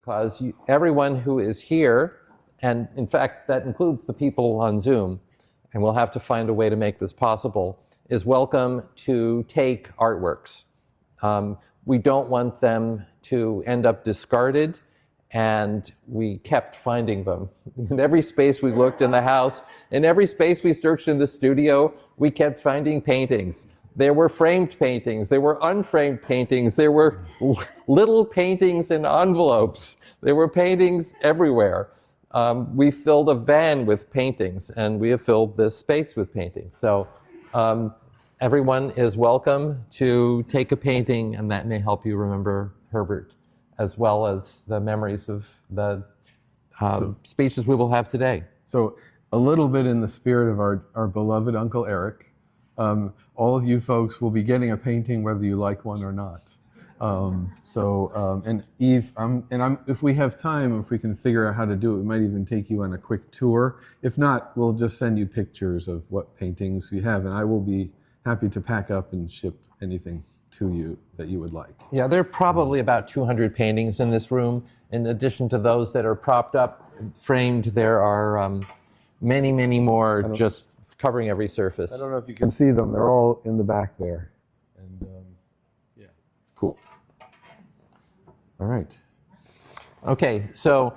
because everyone who is here, and in fact, that includes the people on Zoom, and we'll have to find a way to make this possible, is welcome to take artworks. We don't want them to end up discarded, and we kept finding them. In every space we looked in the house, in every space we searched in the studio, we kept finding paintings. There were framed paintings, there were unframed paintings, there were little paintings in envelopes, there were paintings everywhere. We filled a van with paintings, and we have filled this space with paintings. So everyone is welcome to take a painting, and that may help you remember Herbert, as well as the memories of the speeches we will have today. So a little bit in the spirit of our beloved Uncle Eric, all of you folks will be getting a painting whether you like one or not. And Eve, if we have time, if we can figure out how to do it, we might even take you on a quick tour. If not, we'll just send you pictures of what paintings we have, and I will be happy to pack up and ship anything to you that you would like. Yeah, there are probably about 200 paintings in this room. In addition to those that are propped up, framed, there are many, many more just covering every surface. I don't know if you can see them. They're all in the back there. And yeah, it's cool. All right. Okay, so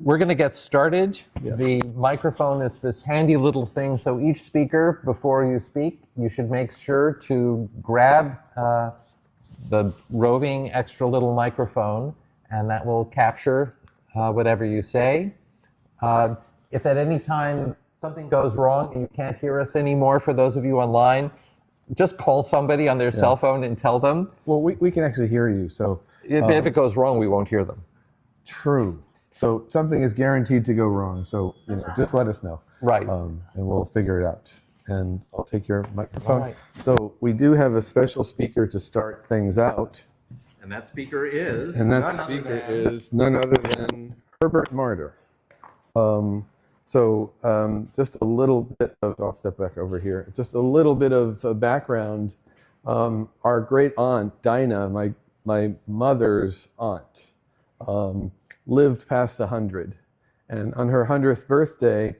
we're going to get started. Yes. The microphone is this handy little thing, so each speaker, before you speak, you should make sure to grab the roving extra little microphone, and that will capture whatever you say. If at any time something goes wrong and you can't hear us anymore, for those of you online, just call somebody on their cell phone and tell them. Well, we can actually hear you, so... If it goes wrong, we won't hear them. True. So something is guaranteed to go wrong, so just let us know. Right. And we'll figure it out. And I'll take your microphone. Right. So we do have a special speaker to start things out. And that speaker is? And that speaker is none other than Herbert Marder. Just a little bit of, I'll step back over here, just a little bit of background. Our great aunt, Dinah, my mother's aunt, lived past 100. And on her 100th birthday,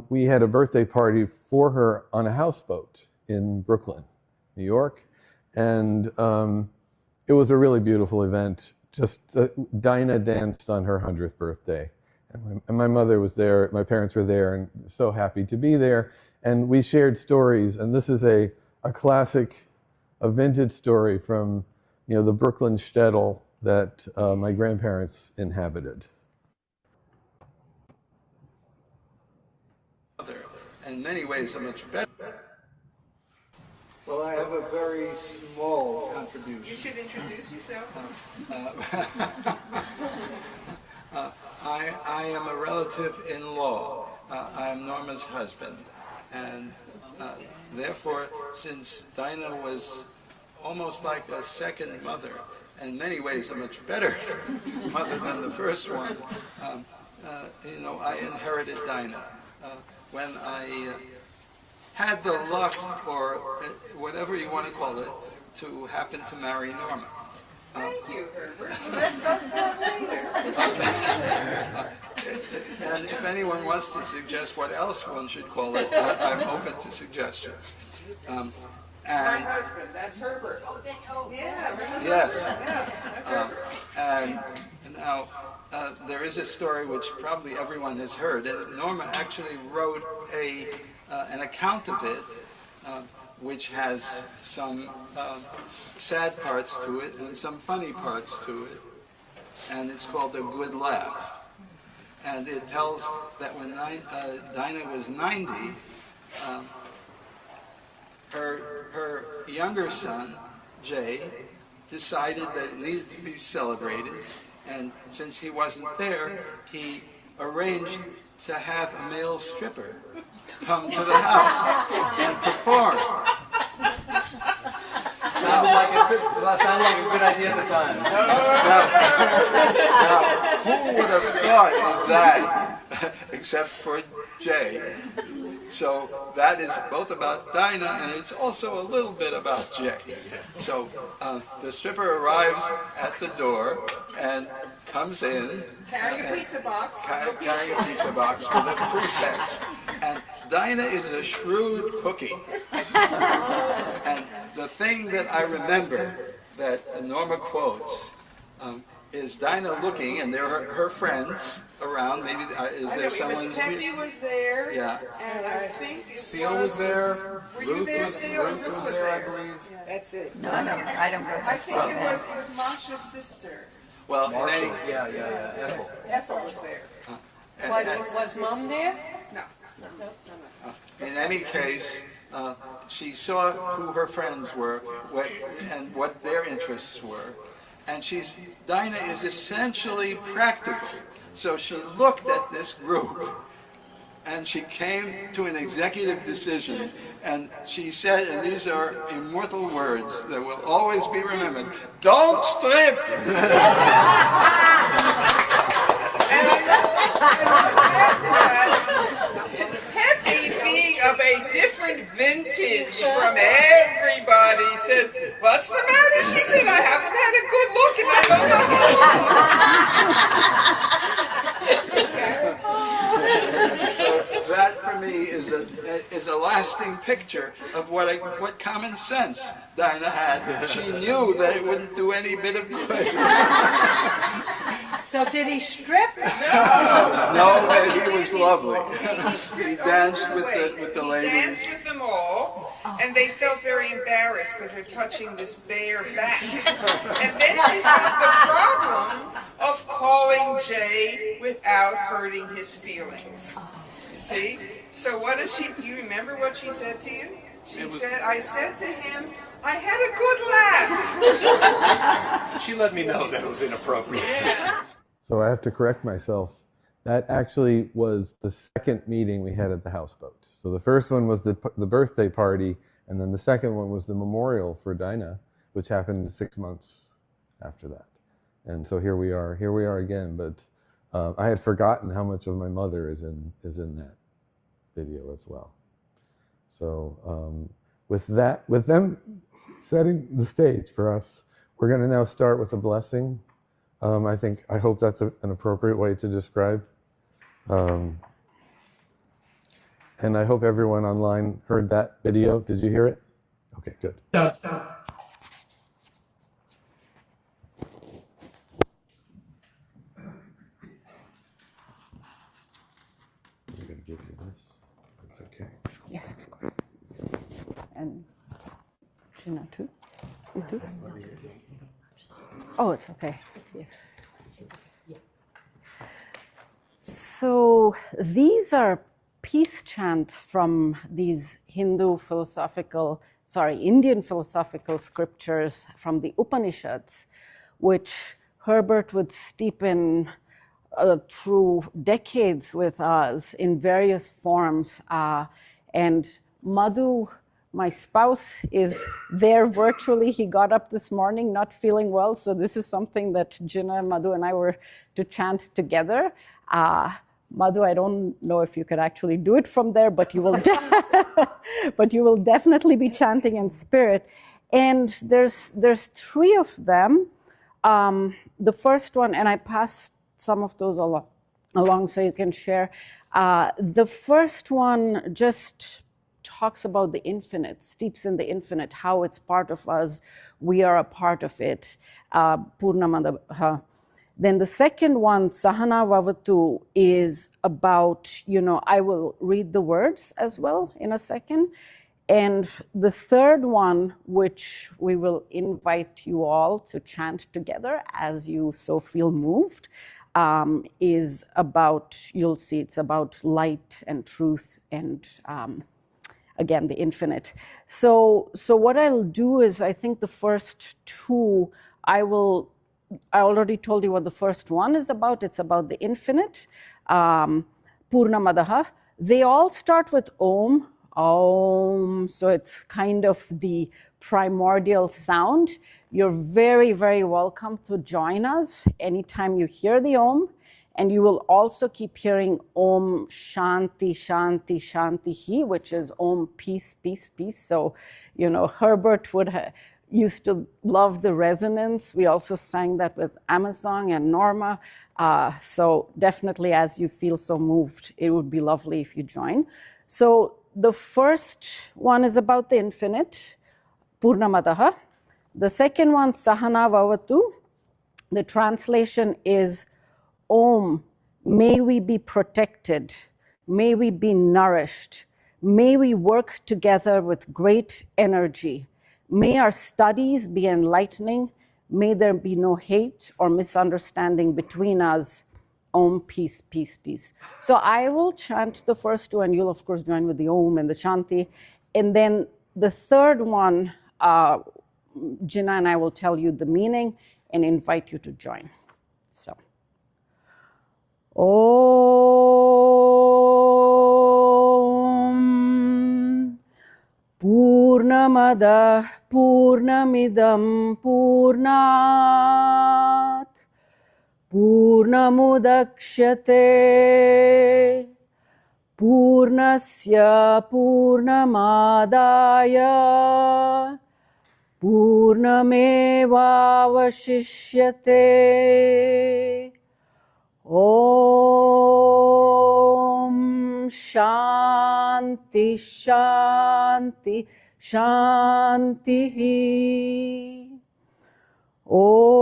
we had a birthday party for her on a houseboat in Brooklyn, New York. And it was a really beautiful event. Just Dinah danced on her 100th birthday. And my mother was there, my parents were there, and so happy to be there. And we shared stories, and this is a classic, a vintage story from the Brooklyn shtetl that my grandparents inhabited. In many ways, I'm much better. Well, I have a very small contribution. You should introduce yourself. I am a relative-in-law. I am Norma's husband, and therefore, since Dinah was almost like a second mother, in many ways a much better mother than the first one, I inherited Dinah. When I had the luck, or whatever you want to call it, to happen to marry Norma. Thank you, Herbert. Let's discuss that later. And if anyone wants to suggest what else one should call it, I'm open to suggestions. My husband, that's Herbert. Yeah, remember? Yes. Yeah, that's Herbert. And now, there is a story which probably everyone has heard, and Norma actually wrote an account of it, which has some sad parts to it and some funny parts to it, and it's called A Good Laugh. And it tells that when Dinah was 90, her younger son, Jay, decided that it needed to be celebrated, and since he wasn't there, he arranged to have a male stripper come to the house and perform. Sounded like a good idea at the time. Now, who would have thought of that, except for Jay? So that is both about Dinah and it's also a little bit about Jay. So the stripper arrives at the door and comes in. Carrying a pizza box. Carrying a pizza box with a pretext. And Dinah is a shrewd cookie. And the thing that I remember that Norma quotes is Dinah looking, and there are her friends around. Maybe is there someone? Miss Peppy was there. Yeah. And I think Seal was there. Were you there, Seal? Ruth was there, I believe. That's it. No, I don't go. I think it was Masha's sister. Well, in any, Ethel. Ethel was there. Was Mom there? No. in any case, she saw who her friends were and what their interests were. And Dinah is essentially practical. So she looked at this group and she came to an executive decision. And she said, and these are immortal words that will always be remembered, "Don't strip!" Peppy, being of a different vintage from everybody, said, "What's the matter?" She said, "I haven't had a good look and I don't know So that for me is a lasting picture of what common sense Dinah had. She knew that it wouldn't do any bit of good. So did he strip? No, but he was lovely. He danced with the He ladies. danced with them all, and they felt very embarrassed because they're touching this bare back. And then she had the problem of calling Jay without hurting his feelings. You see? So what does she, do you remember what she said to you? She said, I said to him, I had a good laugh. She let me know that it was inappropriate. So I have to correct myself. That actually was the second meeting we had at the houseboat. So the first one was the birthday party, and then the second one was the memorial for Dinah, which happened 6 months after that. And so here we are again. But I had forgotten how much of my mother is in that video as well. So with them setting the stage for us, we're going to now start with a blessing. I hope that's an appropriate way to describe. And I hope everyone online heard that video. Did you hear it? Okay, good. Stop. I'm going to give you this. That's okay. Yes, of course. And Ginna too? You too? Oh, it's okay. It's here. So these are peace chants from these Indian philosophical scriptures from the Upanishads, which Herbert would steep in through decades with us in various forms. And Madhu, my spouse, is there virtually. He got up this morning not feeling well, so this is something that Ginna, Madhu, and I were to chant together. Madhu, I don't know if you could actually do it from there, but you will, but you will definitely be chanting in spirit. And there's three of them. The first one, and I passed some of those along so you can share. The first one just talks about the infinite, steeps in the infinite, how it's part of us, we are a part of it. Purnamadaha. Then the second one, Sahana Vavatu, is about, I will read the words as well in a second. And the third one, which we will invite you all to chant together as you so feel moved, is about, you'll see, it's about light and truth and again, the infinite. So what I'll do is, I think the first two, I already told you what the first one is about. It's about the infinite, Purnamadaha. They all start with Om, Om, so it's kind of the primordial sound. You're very, very welcome to join us anytime you hear the Om. And you will also keep hearing Om Shanti, Shanti, Shanti Hi, which is Om peace, peace, peace. So, Herbert used to love the resonance. We also sang that with Amazon and Norma. So definitely, as you feel so moved, it would be lovely if you join. So the first one is about the infinite, Purnamadaha. The second one, Sahana Vavatu. The translation is Om, may we be protected, may we be nourished, may we work together with great energy. May our studies be enlightening. May there be no hate or misunderstanding between us. Om, peace, peace, peace. So I will chant the first two, and you'll, of course, join with the Om and the Shanti. And then the third one, Ginna and I will tell you the meaning and invite you to join. So, Om Purnamada Purnamidam Purnat Purnamudakshate Purnasya Purnamadaya Purnamevavashishyate. Om Shanti Shanti Shanti. Om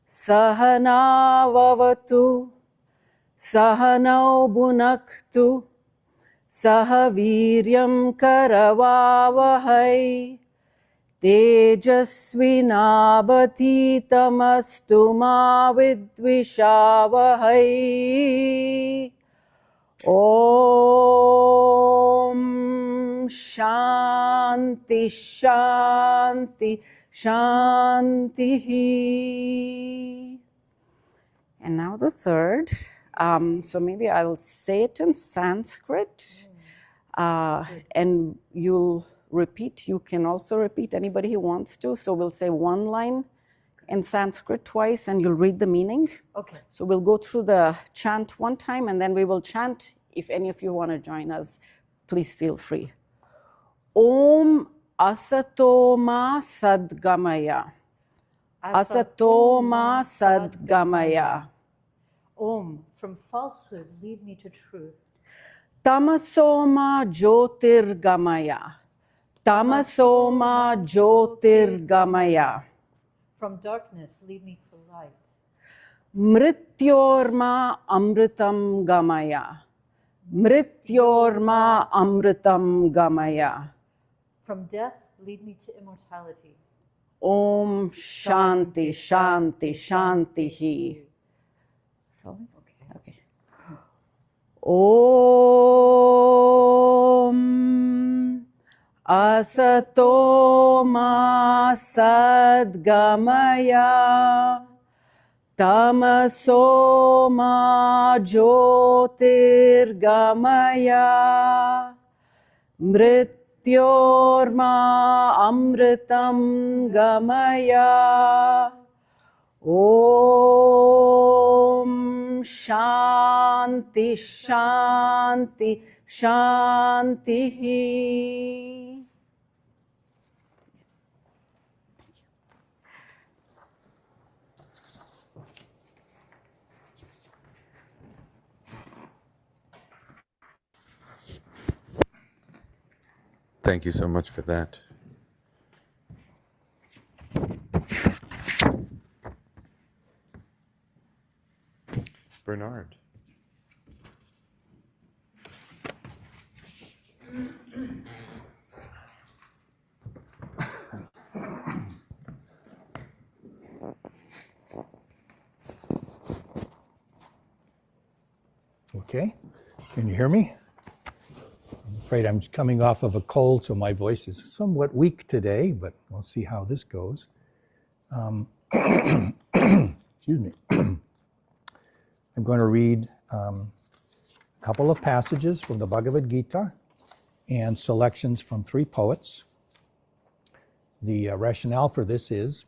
Sahana Vavatu Sahanau Bhunaktu Sahaviryam Karavavahai Tejasvinabhatitamastu ma vidvishavahai. Om Shanti Shanti Shanti. And now the third. So maybe I'll say it in Sanskrit, and you'll repeat. You can also repeat, anybody who wants to. So we'll say one line in Sanskrit twice, and you'll read the meaning. Okay. So we'll go through the chant one time, and then we will chant. If any of you want to join us, please feel free. Om Asatoma Sadgamaya. Asatoma Sadgamaya. Om, from falsehood, lead me to truth. Tamasoma Jyotirgamaya. Tamasoma Jyotirgamaya. From darkness, lead me to light. Mrityorma Amritam Gamaya. Mrityorma Amritam Gamaya. From death, lead me to immortality. Om Shanti Shanti Shanti. Okay. Om Asatoma Sadgamaya. Tamasoma Jyotirgamaya. Mrityorma Amritam Gamaya. Om Shanti Shanti Shanti. Thank you so much for that. Bernard. Okay, can you hear me? I'm afraid I'm coming off of a cold, so my voice is somewhat weak today, but we'll see how this goes. Excuse me. I'm going to read a couple of passages from the Bhagavad Gita and selections from three poets. The rationale for this is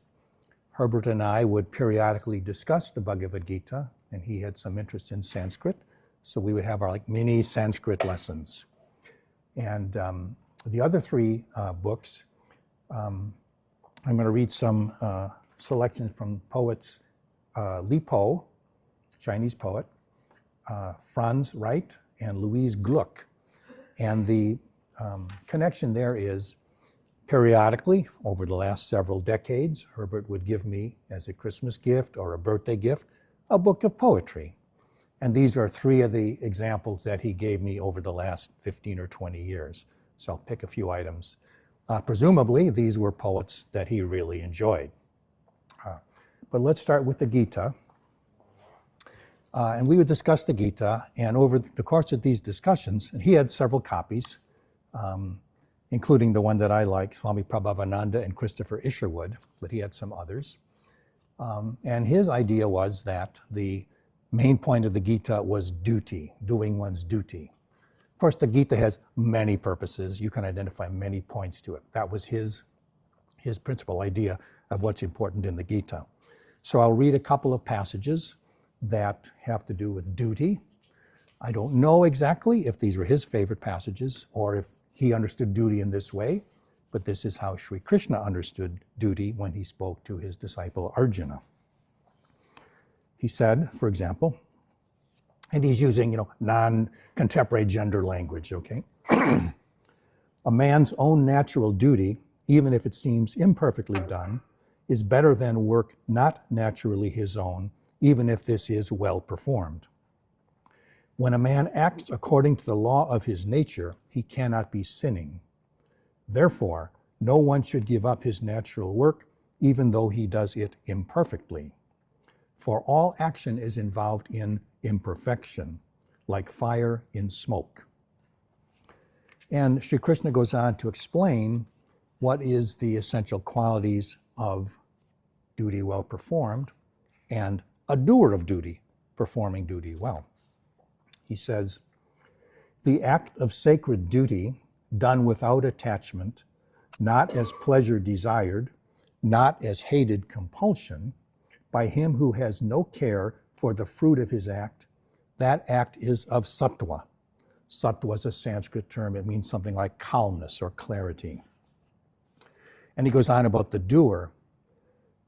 Herbert and I would periodically discuss the Bhagavad Gita, and he had some interest in Sanskrit, so we would have our like mini Sanskrit lessons. And the other three books, I'm going to read some selections from poets Li Po, Chinese poet, Franz Wright, and Louise Gluck. And the connection there is periodically, over the last several decades, Herbert would give me as a Christmas gift or a birthday gift a book of poetry. And these are three of the examples that he gave me over the last 15 or 20 years. So I'll pick a few items. Presumably, these were poets that he really enjoyed. But let's start with the Gita. And we would discuss the Gita, and over the course of these discussions, and he had several copies, including the one that I like, Swami Prabhavananda and Christopher Isherwood, but he had some others. And his idea was that the main point of the Gita was duty, doing one's duty. Of course, the Gita has many purposes. You can identify many points to it. That was his principal idea of what's important in the Gita. So I'll read a couple of passages that have to do with duty. I don't know exactly if these were his favorite passages or if he understood duty in this way, but this is how Sri Krishna understood duty when he spoke to his disciple Arjuna. He said, for example, and he's using, non-contemporary gender language, okay? A man's own natural duty, even if it seems imperfectly done, is better than work not naturally his own, even if this is well performed. When a man acts according to the law of his nature, he cannot be sinning. Therefore, no one should give up his natural work, even though he does it imperfectly. For all action is involved in imperfection, like fire in smoke. And Sri Krishna goes on to explain what is the essential qualities of duty well performed and a doer of duty performing duty well. He says, the act of sacred duty done without attachment, not as pleasure desired, not as hated compulsion, by him who has no care for the fruit of his act, that act is of sattva. Sattva is a Sanskrit term. It means something like calmness or clarity. And he goes on about the doer.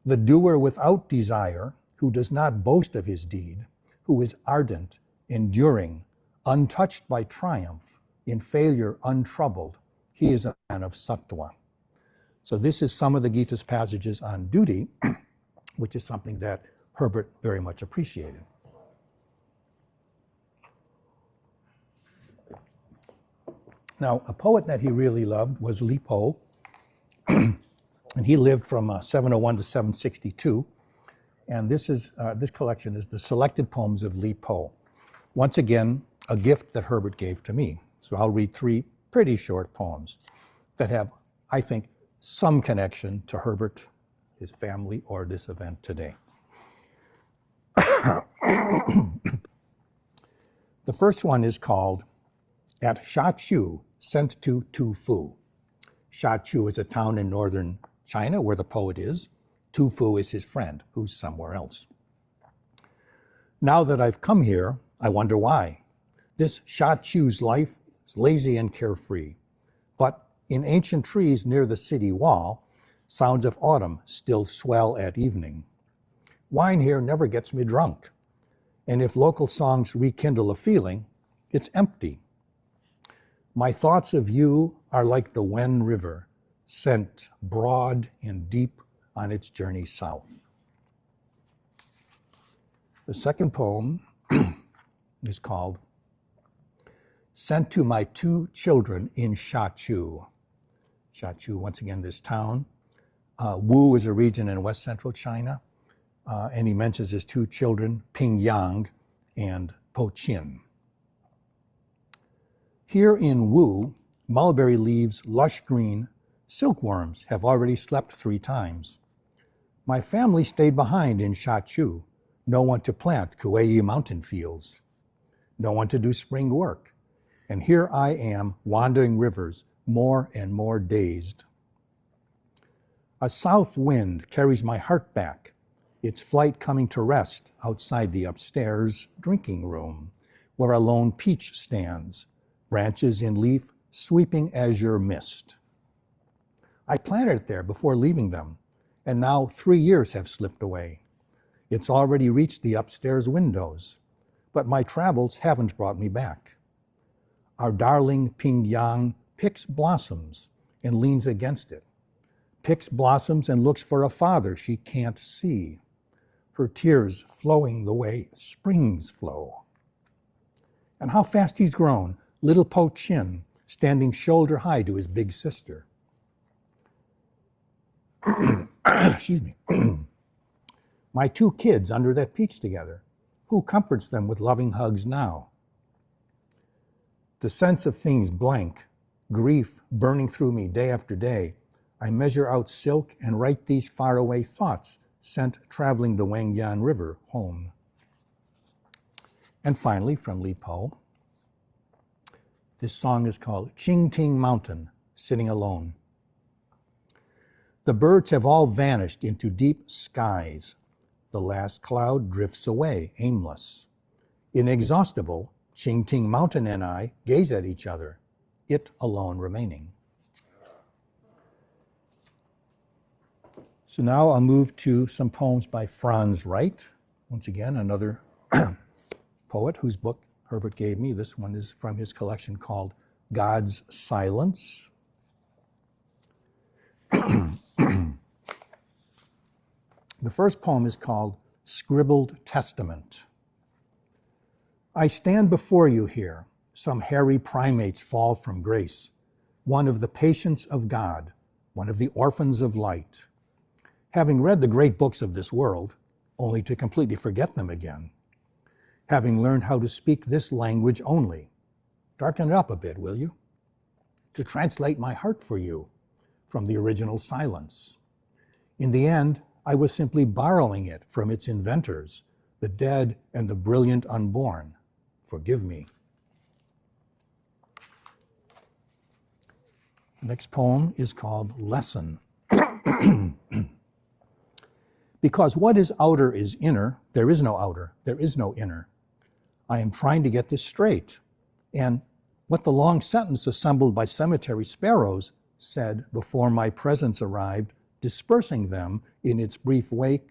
The doer without desire, who does not boast of his deed, who is ardent, enduring, untouched by triumph, in failure untroubled, he is a man of sattva. So this is some of the Gita's passages on duty, which is something that Herbert very much appreciated. Now, a poet that he really loved was Li Po, and he lived from 701 to 762. And this collection is the selected poems of Li Po. Once again, a gift that Herbert gave to me. So I'll read three pretty short poems that have, I think, some connection to Herbert, his family, or this event today. The first one is called At Shachu, Sent to Tu Fu. Shachu is a town in northern China where the poet is. Tu Fu is his friend, who's somewhere else. Now that I've come here, I wonder why. This Shachu's life is lazy and carefree. But in ancient trees near the city wall, sounds of autumn still swell at evening. Wine here never gets me drunk. And if local songs rekindle a feeling, it's empty. My thoughts of you are like the Wen River, sent broad and deep on its journey south. The second poem is called Sent to My Two Children in Shachu. Shachu, once again, this town. Wu is a region in west central China, and he mentions his two children, Pingyang and Po Chin. Here in Wu, mulberry leaves, lush green, silkworms have already slept 3 times. My family stayed behind in Shachu, no one to plant Kuei mountain fields, no one to do spring work, and here I am wandering rivers, more and more dazed. A south wind carries my heart back, its flight coming to rest outside the upstairs drinking room, where a lone peach stands, branches in leaf sweeping azure mist. I planted it there before leaving them, and now 3 years have slipped away. It's already reached the upstairs windows, but my travels haven't brought me back. Our darling Pingyang picks blossoms and leans against it, picks blossoms and looks for a father she can't see, her tears flowing the way springs flow. And how fast he's grown, little Po Chin, standing shoulder high to his big sister. Excuse me. My 2 kids under that peach together. Who comforts them with loving hugs now? The sense of things blank, grief burning through me day after day, I measure out silk and write these faraway thoughts sent traveling the Wangyan River home. And finally, from Li Po, this song is called Qingting Mountain, Sitting Alone. The birds have all vanished into deep skies. The last cloud drifts away, aimless. Inexhaustible, Qingting Mountain and I gaze at each other, it alone remaining. So now I'll move to some poems by Franz Wright. Once again, another poet whose book Herbert gave me. This one is from his collection called God's Silence. The first poem is called Scribbled Testament. I stand before you here, some hairy primates fall from grace, one of the patients of God, one of the orphans of light. Having read the great books of this world, only to completely forget them again. Having learned how to speak this language only. Darken it up a bit, will you? To translate my heart for you from the original silence. In the end, I was simply borrowing it from its inventors, the dead and the brilliant unborn. Forgive me. The next poem is called Lesson. Because what is outer is inner, there is no outer, there is no inner. I am trying to get this straight. And what the long sentence assembled by cemetery sparrows said before my presence arrived, dispersing them in its brief wake,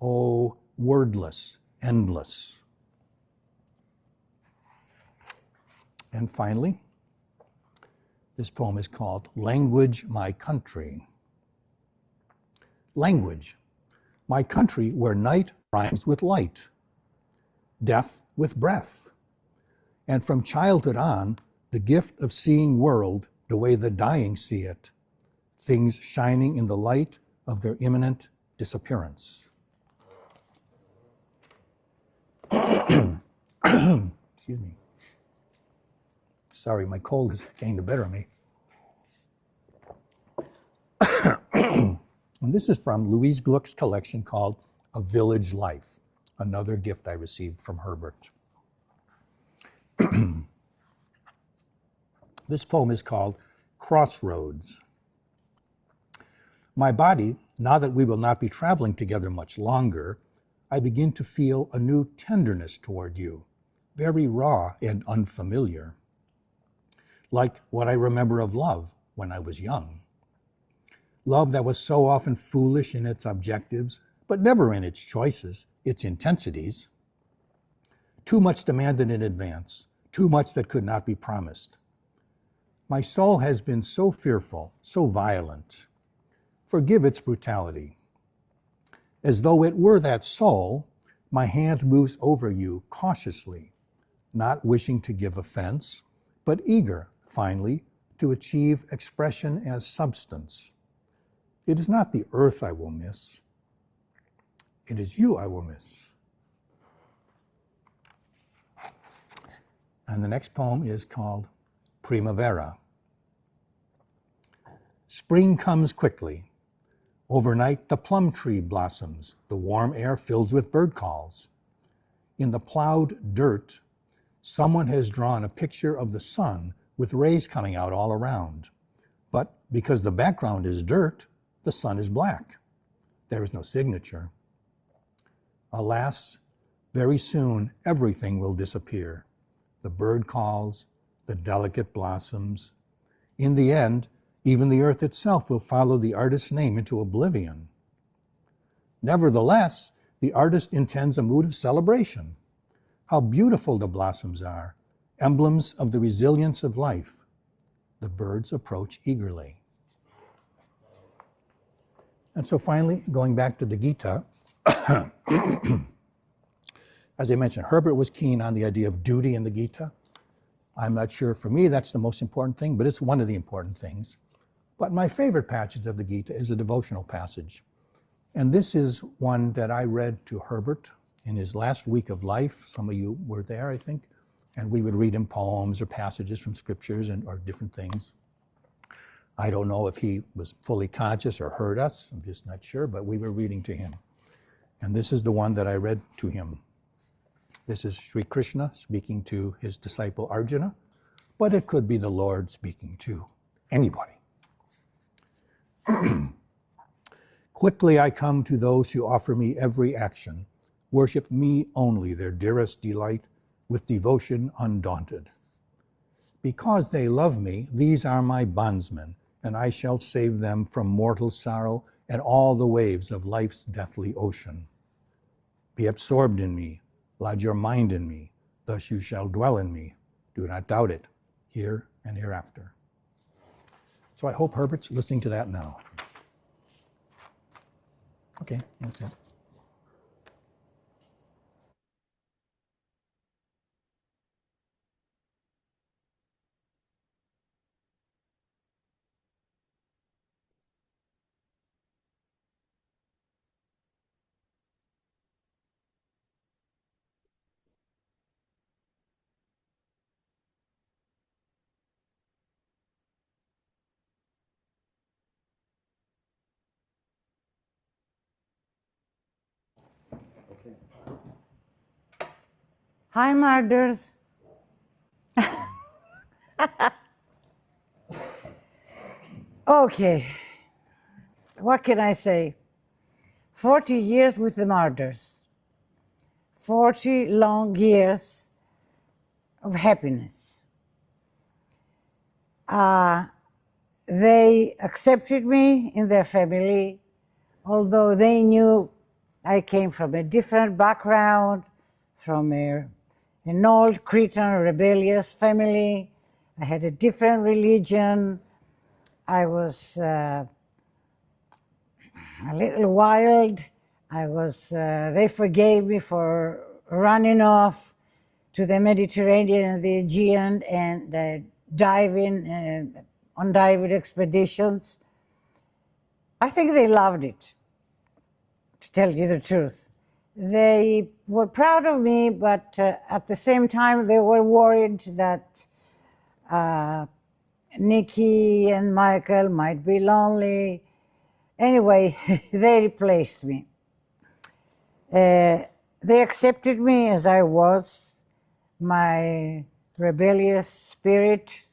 oh, wordless, endless. And finally, this poem is called Language, My Country. Language, my country where night rhymes with light, death with breath, and from childhood on, the gift of seeing world the way the dying see it, things shining in the light of their imminent disappearance. Excuse me. Sorry, my cold is getting the better of me. And this is from Louise Gluck's collection called A Village Life, another gift I received from Herbert. This poem is called Crossroads. My body, now that we will not be traveling together much longer, I begin to feel a new tenderness toward you, very raw and unfamiliar, like what I remember of love when I was young. Love that was so often foolish in its objectives, but never in its choices, its intensities. Too much demanded in advance, too much that could not be promised. My soul has been so fearful, so violent. Forgive its brutality. As though it were that soul, my hand moves over you cautiously, not wishing to give offense, but eager, finally, to achieve expression as substance. It is not the earth I will miss. It is you I will miss. And the next poem is called Primavera. Spring comes quickly. Overnight, the plum tree blossoms. The warm air fills with bird calls. In the plowed dirt, someone has drawn a picture of the sun with rays coming out all around. But because the background is dirt, The sun is black. There is no signature. Alas, very soon everything will disappear. The bird calls, the delicate blossoms. In the end, even the earth itself will follow the artist's name into oblivion. Nevertheless, the artist intends a mood of celebration. How beautiful the blossoms are, emblems of the resilience of life. The birds approach eagerly. And so finally, going back to the Gita, as I mentioned, Herbert was keen on the idea of duty in the Gita. I'm not sure, for me, that's the most important thing, but it's one of the important things. But my favorite passage of the Gita is a devotional passage. And this is one that I read to Herbert in his last week of life. Some of you were there, I think. And we would read him poems or passages from scriptures or different things. I don't know if he was fully conscious or heard us. I'm just not sure, but we were reading to him. And this is the one that I read to him. This is Sri Krishna speaking to his disciple Arjuna, but it could be the Lord speaking to anybody. Quickly I come to those who offer me every action, worship me only, their dearest delight, with devotion undaunted. Because they love me, these are my bondsmen, and I shall save them from mortal sorrow and all the waves of life's deathly ocean. Be absorbed in me, lodge your mind in me, thus you shall dwell in me. Do not doubt it, here and hereafter. So I hope Herbert's listening to that now. Okay, that's it. Hi, Marders. Okay, what can I say? 40 years with the Marders. 40 long years of happiness. They accepted me in their family, although they knew I came from a different background, from an old Cretan rebellious family. I had a different religion. I was a little wild. They forgave me for running off to the Mediterranean and the Aegean and diving on diving expeditions. I think they loved it, to tell you the truth. They were proud of me, but at the same time, they were worried that Nikki and Michael might be lonely. Anyway, they replaced me. They accepted me as I was, my rebellious spirit,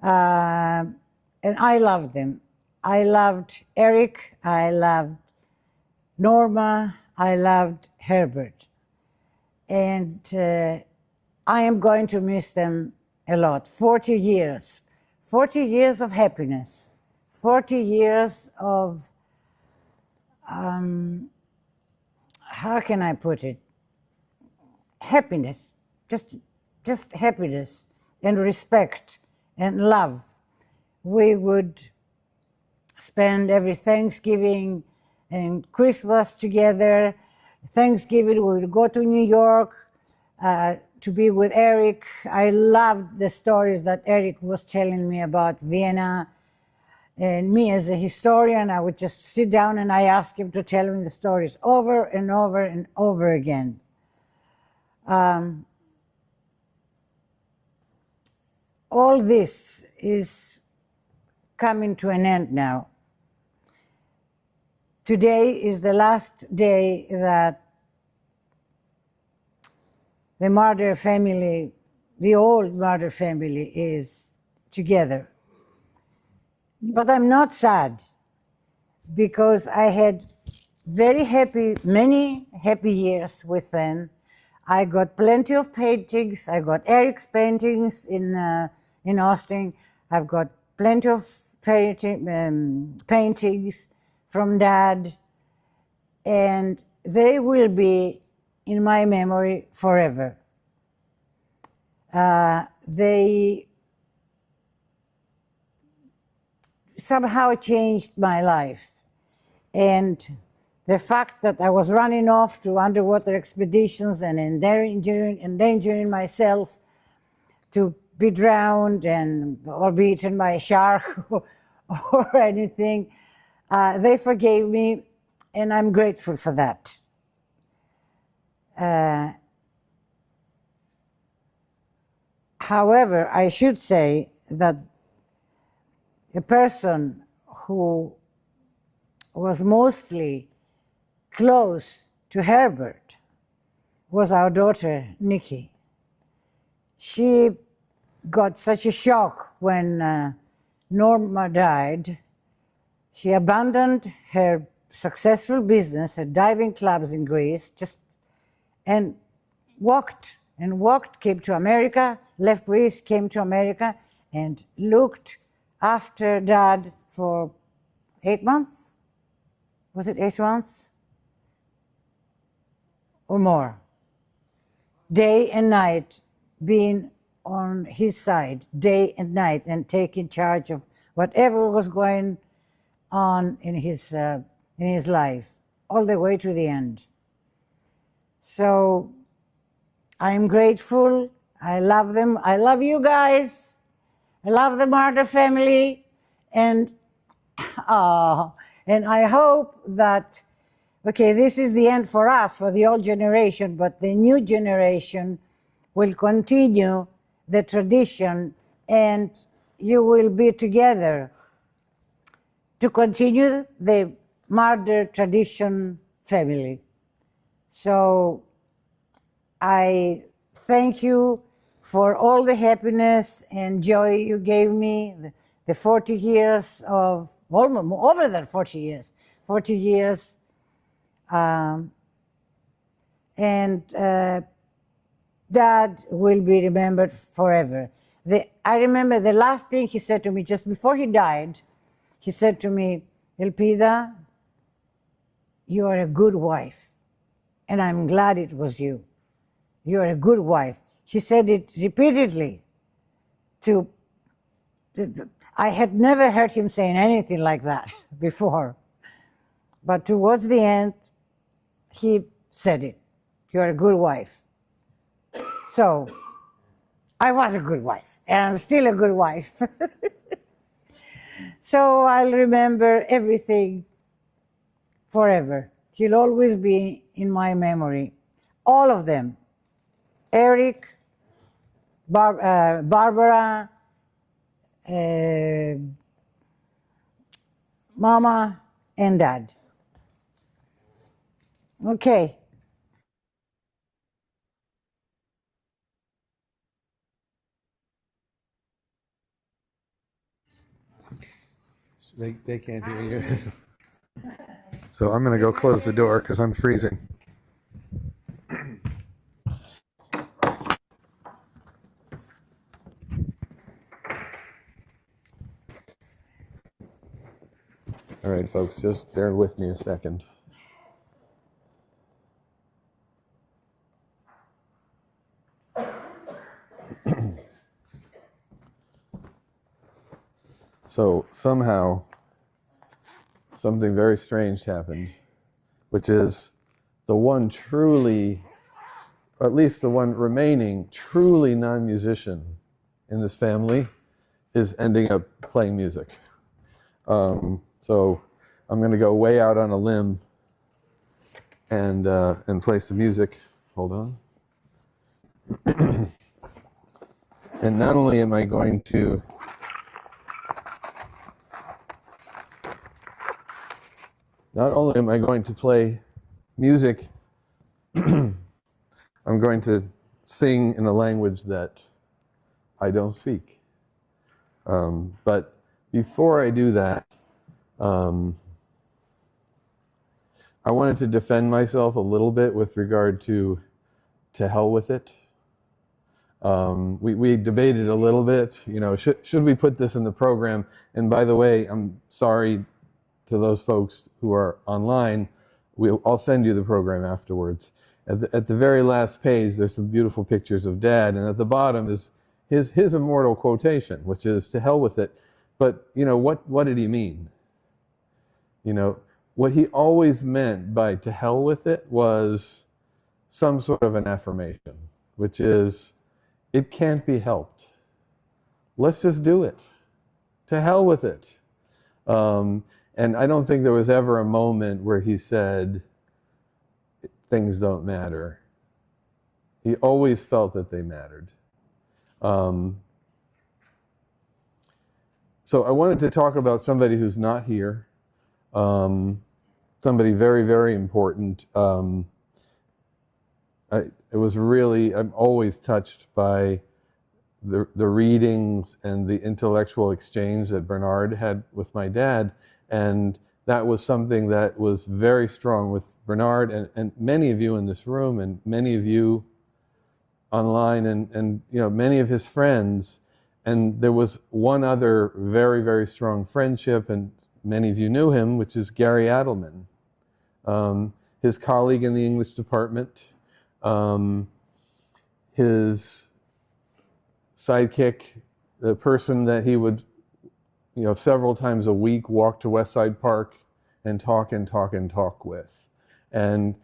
and I loved them. I loved Eric, I loved Norma, I loved Herbert. And I am going to miss them a lot. 40 years. 40 years of happiness. 40 years of, how can I put it? Happiness. Just happiness and respect and love. We would spend every Thanksgiving and Christmas together. Thanksgiving, we would go to New York to be with Eric. I loved the stories that Eric was telling me about Vienna. And me as a historian, I would just sit down and I asked him to tell me the stories over and over and over again. All this is coming to an end now. Today is the last day that the Marder family, the old Marder family, is together. But I'm not sad. because I had many happy years with them. I got plenty of paintings. I got Eric's paintings in Hustings. I've got plenty of paintings from Dad, and they will be in my memory forever. They somehow changed my life. And the fact that I was running off to underwater expeditions and endangering myself to be drowned or be eaten by a shark or anything, they forgave me, and I'm grateful for that. However, I should say that the person who was mostly close to Herbert was our daughter, Nikki. She got such a shock when Norma died. She abandoned her successful business at diving clubs in Greece, and walked, came to America, left Greece, came to America, and looked after Dad for 8 months. Was it 8 months? Or more. Day and night, being on his side, day and night, and taking charge of whatever was going on in his life, all the way to the end. So I'm grateful. I love them. I love you guys. I love the Marder family. And I hope that, okay, this is the end for us, for the old generation, but the new generation will continue the tradition, and you will be together to continue the Marder tradition family. So I thank you for all the happiness and joy you gave me, the 40 years of, almost over than 40 years, 40 years. Dad will be remembered forever. I remember the last thing he said to me just before he died. He said to me, Elpida, you are a good wife, and I'm glad it was you. You are a good wife. He said it repeatedly. I had never heard him saying anything like that before. But towards the end, he said it. You're a good wife. So I was a good wife, and I'm still a good wife. So I'll remember everything forever. He'll always be in my memory. All of them. Eric, Barbara, Mama, and Dad. Okay. They can't hear you. So I'm going to go close the door because I'm freezing. All right, folks, just bear with me a second. So somehow, something very strange happened, which is the one truly, or at least the one remaining truly non-musician in this family is ending up playing music. So I'm going to go way out on a limb and play some music. Hold on. And not only am I going to play music, I'm going to sing in a language that I don't speak. But before I do that, I wanted to defend myself a little bit with regard to hell with it. We debated a little bit, should we put this in the program? And by the way, I'm sorry to those folks who are online. I'll send you the program afterwards. At the very last page, there's some beautiful pictures of Dad, and at the bottom is his immortal quotation, which is "to hell with it." But what did he mean? What he always meant by "to hell with it" was some sort of an affirmation, which is, it can't be helped. Let's just do it. To hell with it. And I don't think there was ever a moment where he said, things don't matter. He always felt that they mattered. So I wanted to talk about somebody who's not here. Somebody very, very important. I'm always touched by the readings and the intellectual exchange that Bernard had with my dad. And that was something that was very strong with Bernard and many of you in this room and many of you online and many of his friends. And there was one other very, very strong friendship, and many of you knew him, which is Gary Adelman, his colleague in the English department, his sidekick, the person that he would, several times a week walk to Westside Park and talk with. And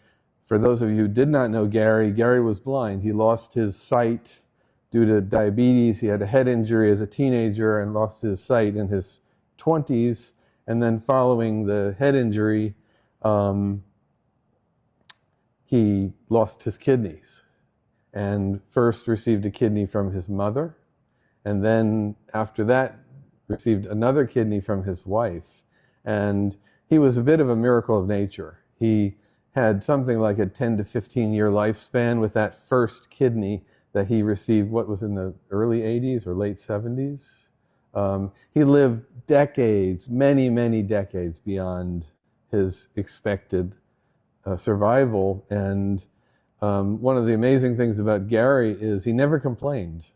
for those of you who did not know Gary was blind. He lost his sight due to diabetes. He had a head injury as a teenager and lost his sight in his 20s. And then following the head injury, he lost his kidneys, and first received a kidney from his mother, and then after that received another kidney from his wife. And he was a bit of a miracle of nature. He had something like a 10 to 15 year lifespan with that first kidney that he received, what was in the early 80s or late 70s. He lived decades, many, many decades beyond his expected survival. And one of the amazing things about Gary is he never complained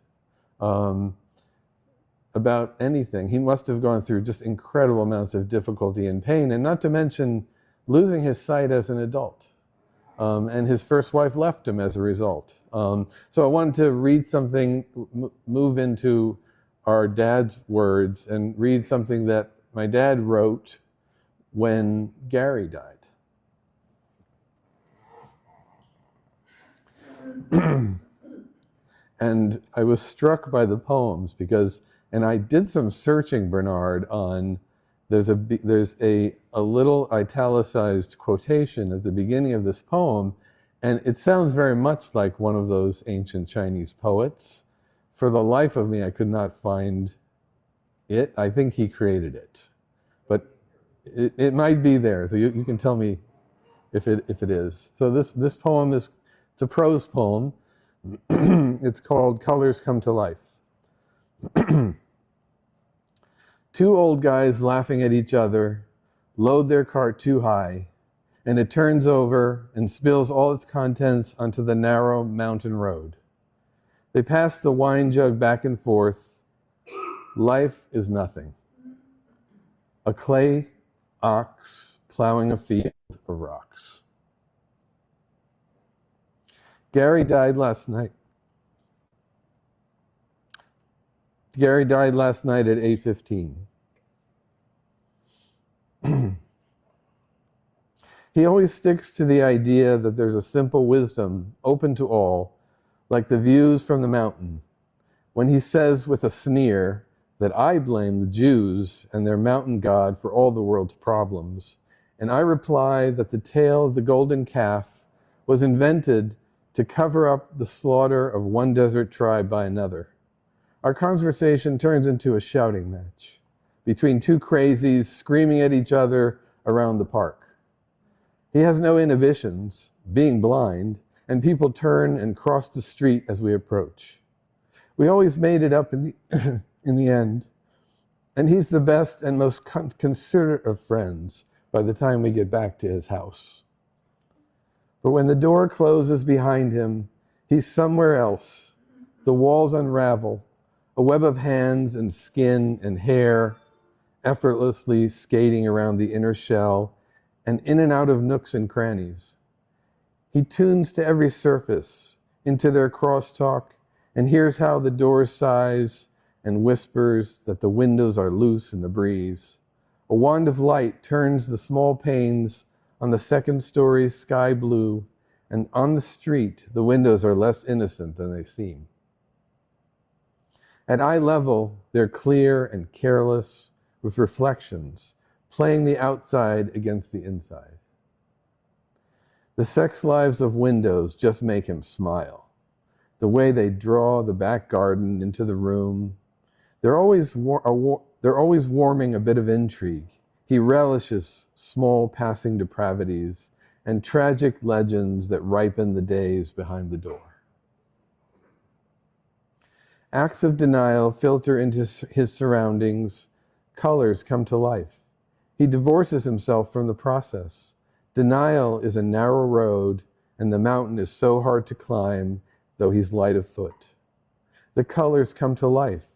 about anything. He must have gone through just incredible amounts of difficulty and pain, and not to mention losing his sight as an adult. And his first wife left him as a result. So I wanted to read something, move into our dad's words, and read something that my dad wrote when Gary died. And I was struck by the poems because, and I did some searching, Bernard, on, there's a little italicized quotation at the beginning of this poem, and it sounds very much like one of those ancient Chinese poets. For the life of me, I could not find it. I think he created it, but it might be there. So you can tell me if it is. So this poem it's a prose poem. It's called Colors Come to Life. Two old guys laughing at each other load their cart too high, and it turns over and spills all its contents onto the narrow mountain road. They pass the wine jug back and forth. Life is nothing. A clay ox plowing a field of rocks. Gary died last night. Gary died last night at 8:15. He always sticks to the idea that there's a simple wisdom open to all, like the views from the mountain, when he says with a sneer that I blame the Jews and their mountain god for all the world's problems, and I reply that the tale of the golden calf was invented to cover up the slaughter of one desert tribe by another. Our conversation turns into a shouting match between two crazies screaming at each other around the park. He has no inhibitions, being blind, and people turn and cross the street as we approach. We always made it up in the end, and he's the best and most considerate of friends by the time we get back to his house. But when the door closes behind him, he's somewhere else. The walls unravel, a web of hands and skin and hair, effortlessly skating around the inner shell and in and out of nooks and crannies. He tunes to every surface, into their crosstalk, and hears how the door sighs and whispers that the windows are loose in the breeze. A wand of light turns the small panes on the second story sky blue, and on the street, the windows are less innocent than they seem. At eye level, they're clear and careless, with reflections, playing the outside against the inside. The sex lives of windows just make him smile. The way they draw the back garden into the room. They're always warming a bit of intrigue. He relishes small passing depravities and tragic legends that ripen the days behind the door. Acts of denial filter into his surroundings. Colors come to life. He divorces himself from the process. Denial is a narrow road, and the mountain is so hard to climb, though he's light of foot. The colors come to life,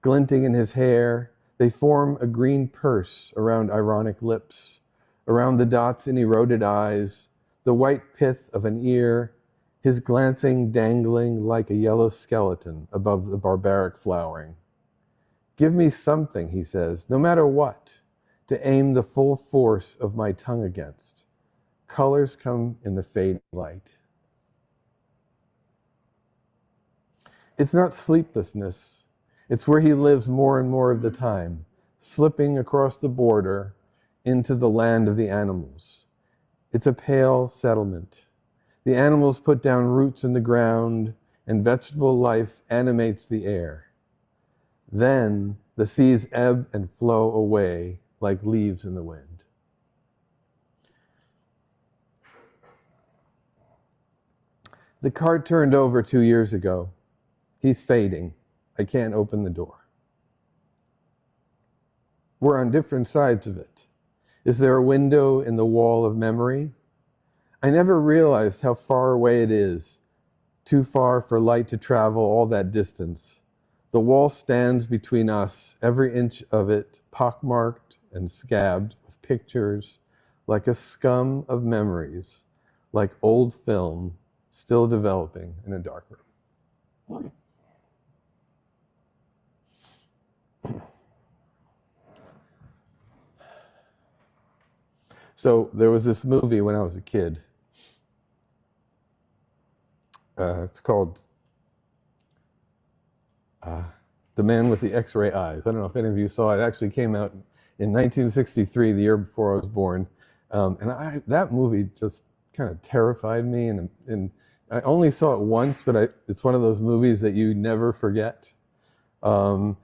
glinting in his hair. They form a green purse around ironic lips, around the dots in eroded eyes, the white pith of an ear, his glancing dangling like a yellow skeleton above the barbaric flowering. Give me something, he says, no matter what, to aim the full force of my tongue against. Colors come in the fading light. It's not sleeplessness. It's where he lives more and more of the time, slipping across the border into the land of the animals. It's a pale settlement. The animals put down roots in the ground, and vegetable life animates the air. Then the seas ebb and flow away like leaves in the wind. The cart turned over 2 years ago. He's fading. I can't open the door. We're on different sides of it. Is there a window in the wall of memory? I never realized how far away it is, too far for light to travel all that distance. The wall stands between us, every inch of it pockmarked and scabbed with pictures, like a scum of memories, like old film still developing in a dark room. So there was this movie when I was a kid. It's called The Man with the X-Ray Eyes. I don't know if any of you saw it. It actually came out in 1963, the year before I was born. That movie just kind of terrified me. And I only saw it once, but it's one of those movies that you never forget. And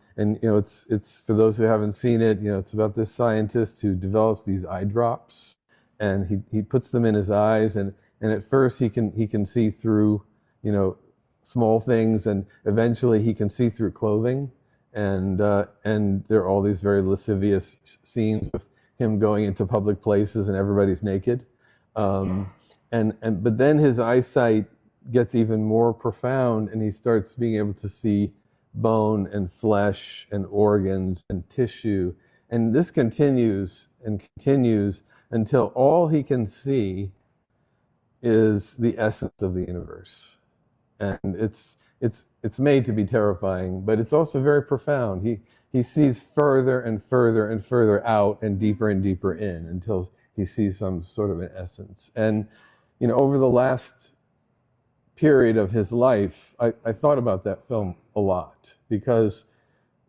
you know, it's for those who haven't seen it. You know, it's about this scientist who develops these eye drops, and he puts them in his eyes, and at first he can see through, you know, small things, and eventually he can see through clothing, and there are all these very lascivious scenes with him going into public places and everybody's naked, but then his eyesight gets even more profound, and he starts being able to see bone and flesh and organs and tissue, and this continues and continues until all he can see is the essence of the universe. And it's made to be terrifying, but it's also very profound. He sees further and further and further out and deeper in until he sees some sort of an essence. And you know, over the last period of his life, I thought about that film a lot, because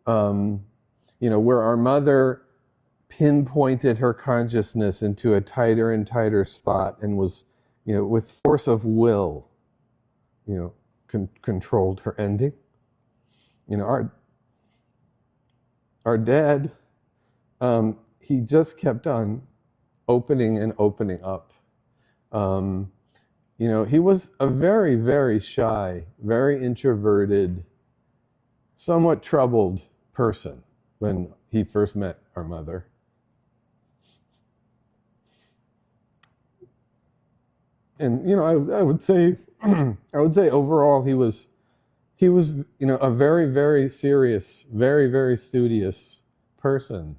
you know, where our mother pinpointed her consciousness into a tighter and tighter spot and was, you know, with force of will, you know, controlled her ending. You know, our dad, he just kept on opening and opening up. You know, he was a very, very shy, very introverted, somewhat troubled person when he first met our mother. and I would say I would say overall he was a very, very serious, very, very studious person,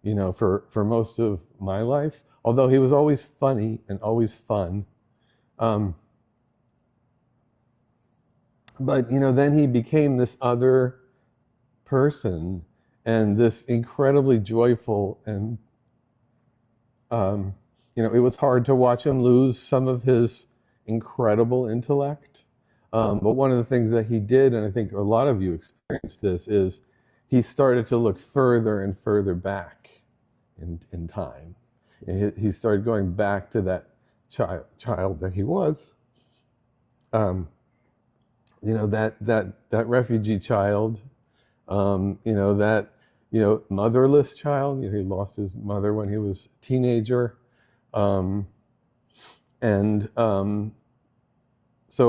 for most of my life. Although he was always funny and always fun. But then he became this other person, and this incredibly joyful, and it was hard to watch him lose some of his incredible intellect. But one of the things that he did, and I think a lot of you experienced this, is he started to look further and further back in time. And he started going back to that child that he was. That refugee child, that motherless child. He lost his mother when he was a teenager, so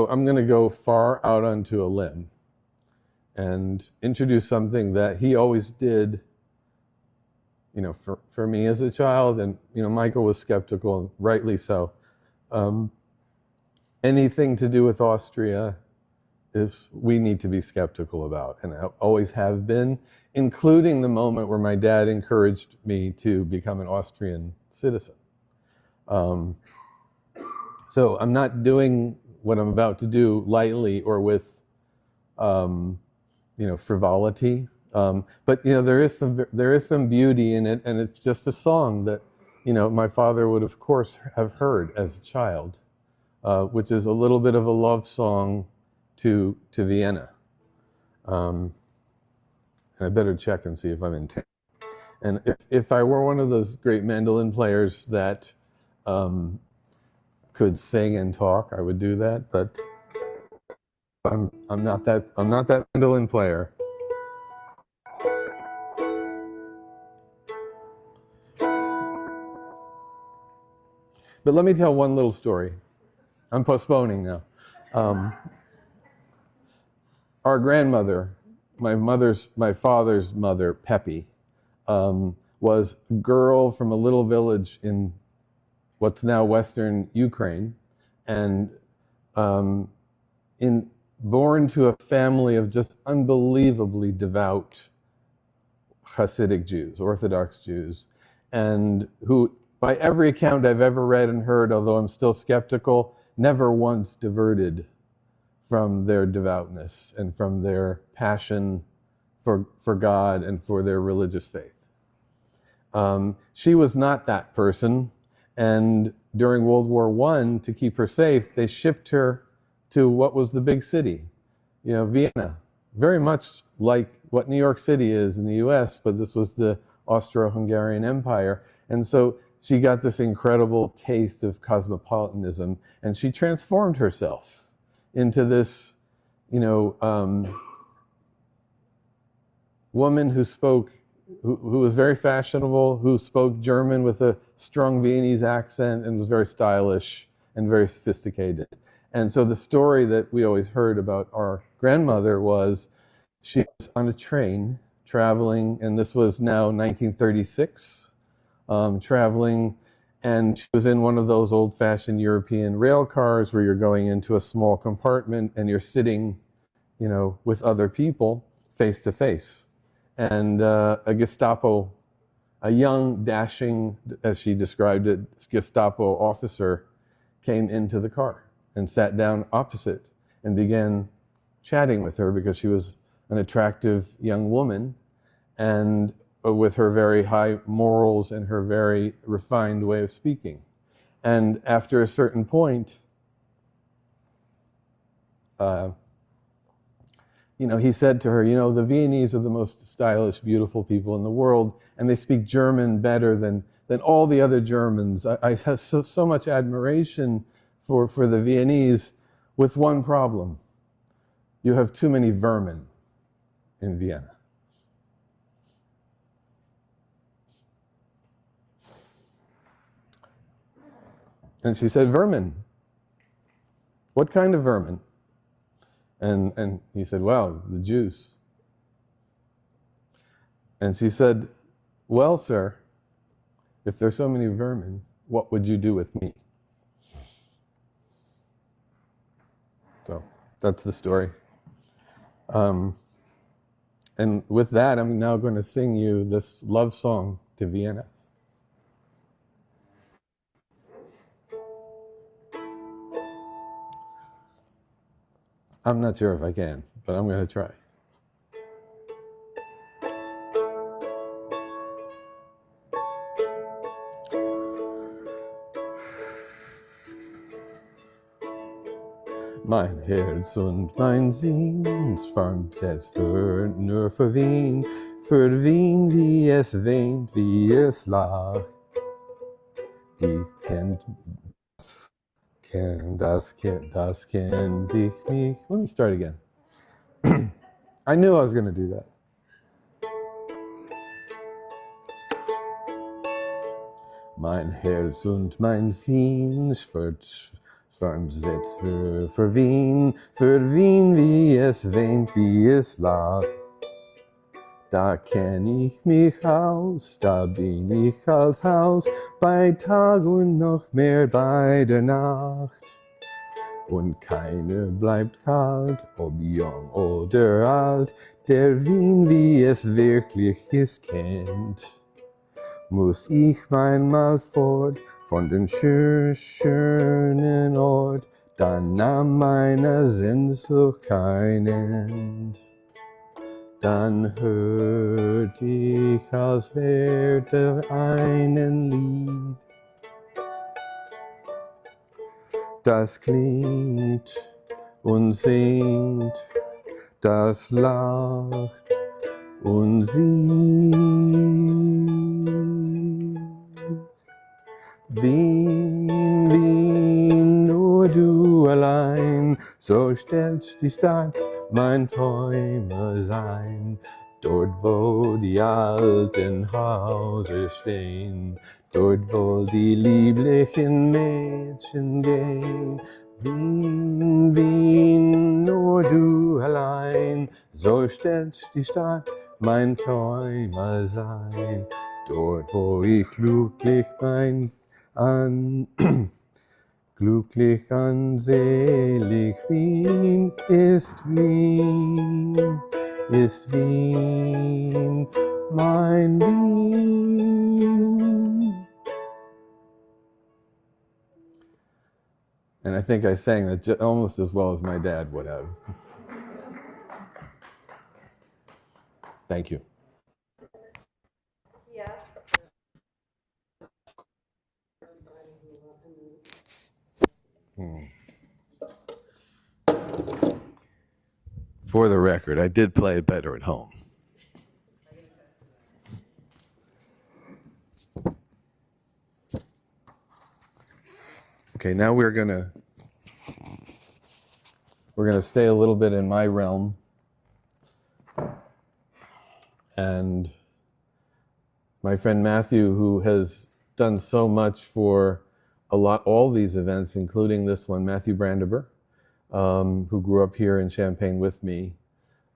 I'm going to go far out onto a limb and introduce something that he always did, for me as a child. And, Michael was skeptical, and rightly so. Anything to do with Austria we need to be skeptical about, and I always have been, including the moment where my dad encouraged me to become an Austrian citizen. So I'm not doing what I'm about to do lightly or with, frivolity. But there is some beauty in it, and it's just a song that, my father would of course have heard as a child, which is a little bit of a love song to Vienna. And I better check and see if I'm in tune. And if I were one of those great mandolin players that could sing and talk, I would do that. But I'm not that mandolin player. But let me tell one little story. I'm postponing now. Our grandmother, my father's mother, Peppy, was a girl from a little village in what's now Western Ukraine, and born to a family of just unbelievably devout Hasidic Jews, Orthodox Jews, and who, by every account I've ever read and heard, although I'm still skeptical, never once diverted from their devoutness and from their passion for God and for their religious faith. She was not that person, and during World War I, to keep her safe, they shipped her to what was the big city, Vienna, very much like what New York City is in the US, but this was the Austro-Hungarian Empire. And so she got this incredible taste of cosmopolitanism, and she transformed herself into this, woman who was very fashionable, who spoke German with a strong Viennese accent and was very stylish and very sophisticated. And so the story that we always heard about our grandmother was she was on a train traveling, and this was now 1936, traveling, and she was in one of those old-fashioned European rail cars where you're going into a small compartment and you're sitting, with other people face to face. And a young, dashing, as she described it, Gestapo officer came into the car and sat down opposite and began chatting with her because she was an attractive young woman, and with her very high morals and her very refined way of speaking. And after a certain point, he said to her, the Viennese are the most stylish, beautiful people in the world, and they speak German better than all the other Germans. I have so much admiration for the Viennese, with one problem. You have too many vermin in Vienna. And she said, vermin. What kind of vermin? And he said, well, the Jews. And she said, well, sir, if there's so many vermin, what would you do with me? that's the story. And with that, I'm now going to sing you this love song to Vienna. I'm not sure if I can, but I'm going to try. Mein Herz und mein Sinn schwärmt jetzt nur für Wien, wie es weint, wie es lacht. Ich das kennt ich mich. Let me start again. I knew I was going to do that. Mein Herz und mein Sinn schwärmt jetzt für Wien, wie es weint, wie es lacht. Da kenn ich mich aus, da bin ich als Haus, bei Tag und noch mehr bei der Nacht. Und keine bleibt kalt, ob jung oder alt, der Wien, wie es wirklich ist, kennt. Muss ich einmal fort von den schönen Ort, dann nahm meiner Sehnsucht kein End. Dann hört ich, als wäre einen Lied, das klingt und singt, das lacht und singt. Wien, Wien, nur du allein, so stellt die Stadt mein Träume sein. Dort, wo die alten Häuser stehen, dort, wo die lieblichen Mädchen gehen. Wien, Wien, nur du allein, so stellt die Stadt mein Träume sein. Dort, wo ich glücklich selig bin, ist Wien, mein Wien. And I think I sang that almost as well as my dad would have. Thank you. For the record, I did play it better at home. Okay, now we're gonna stay a little bit in my realm, and my friend Matthew, who has done so much for all these events, including this one, Matthew Brandabur, who grew up here in Champaign with me,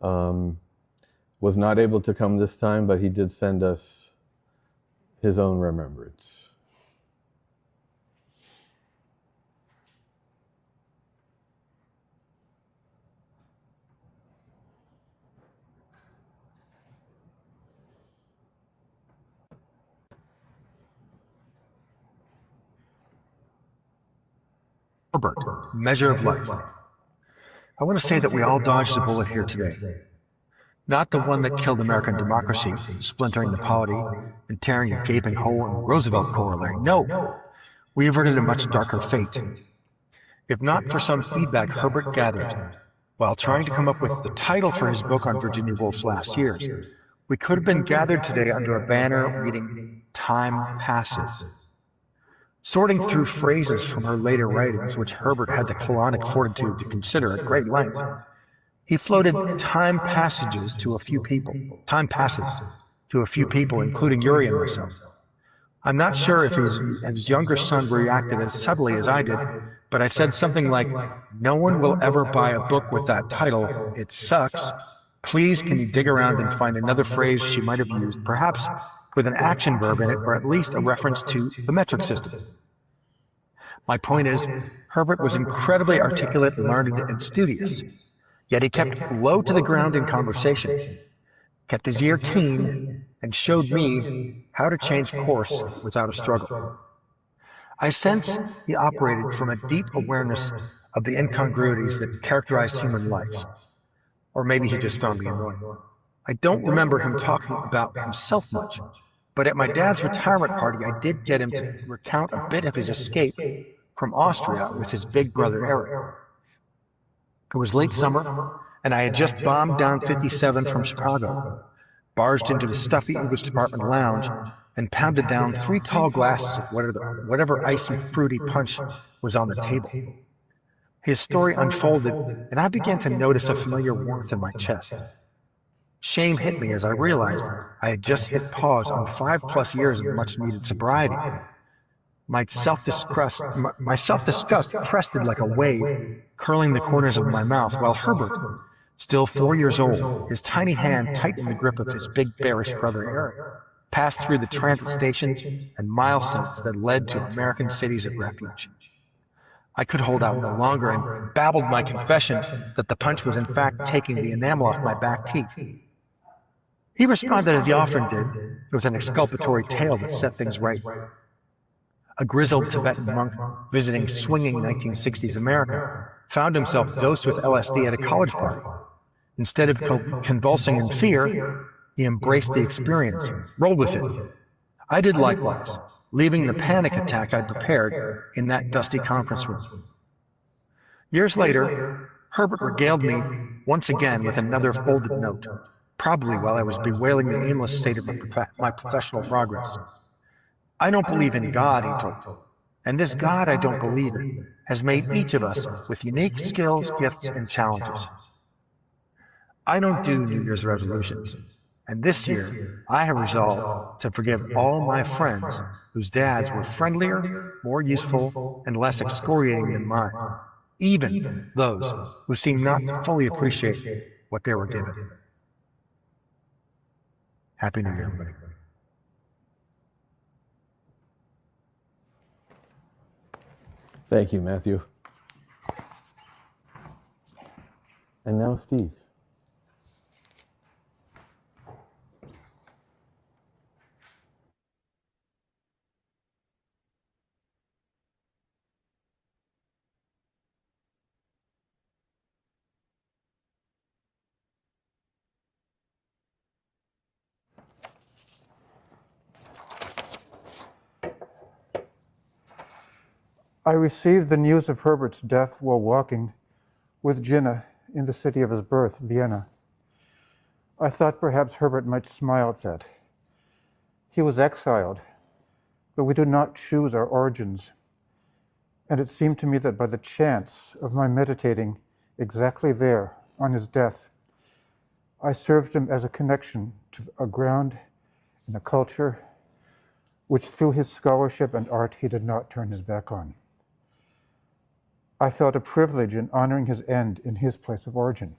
was not able to come this time, but he did send us his own remembrance. Herbert, measure of life. I want to say that we all dodged a bullet here today. Not the one that killed American democracy, splintering the polity and tearing a gaping hole in Roosevelt corollary. No, we averted a much darker fate. If not for some feedback Herbert gathered while trying to come up with the title for his book on Virginia Woolf's last years, we could have been gathered today under a banner reading "Time Passes." Sorting through phrases from her later writings, which Herbert had the colonic fortitude to consider at great length, he floated time passes to a few people, including Yuri and myself. I'm not sure if his younger son reacted as subtly as I did, but I said something like, "No one will ever buy a book with that title. It sucks. Please, can you dig around and find another phrase she might have used, perhaps with an action verb in it, or at least a reference to the metric system?" My point is, Herbert was incredibly articulate, learned, and studious, yet he kept low to the ground in conversation, kept his ear keen, and showed me how to change course without a struggle. I sense he operated from a deep awareness of the incongruities that characterize human life. Or maybe he just found me annoying. I don't remember him talking about himself much, but at my dad's retirement party, I did get him to recount a bit of his escape from Austria with his big brother Eric. It was late summer, and I had just bombed down 57 from Chicago, barged into the stuffy English department lounge, and pounded down 3 tall glasses of whatever icy, fruity punch was on the table. His story unfolded, and I began to notice a familiar warmth in my chest. Shame hit me as I realized I had just hit pause on 5+ years of much-needed sobriety. My self-disgust crested like a wave, curling the corners of my mouth, while Herbert, still 4 years old, his tiny hand tight in the grip of his big bearish brother Eric, passed through the transit stations and milestones that led to American cities of refuge. I could hold out no longer and babbled my confession that the punch was in fact taking the enamel off my back teeth. He responded as he often did, with an exculpatory tale that set things right. A grizzled Tibetan monk visiting swinging 1960s America found himself dosed with LSD at a college party. Instead of convulsing in fear, he embraced the experience, rolled with it. I did likewise, leaving the panic attack I'd prepared in that dusty conference room. Years later, Herbert regaled me once again with another folded note, probably while I was bewailing the aimless state of my professional progress. I don't believe in God, he told me, and this God I don't believe in has made each of us with unique skills, gifts, and challenges. I don't do New Year's resolutions, and this year I have resolved to forgive all my friends whose dads were friendlier, more useful, and less excoriating than mine, even those who seemed not to fully appreciate what they were given. Happy New Year, everybody. Thank you, Matthew. And now Steve. I received the news of Herbert's death while walking with Ginna in the city of his birth, Vienna. I thought perhaps Herbert might smile at that. He was exiled, but we do not choose our origins. And it seemed to me that by the chance of my meditating exactly there on his death, I served him as a connection to a ground and a culture which through his scholarship and art he did not turn his back on. I felt a privilege in honoring his end in his place of origin.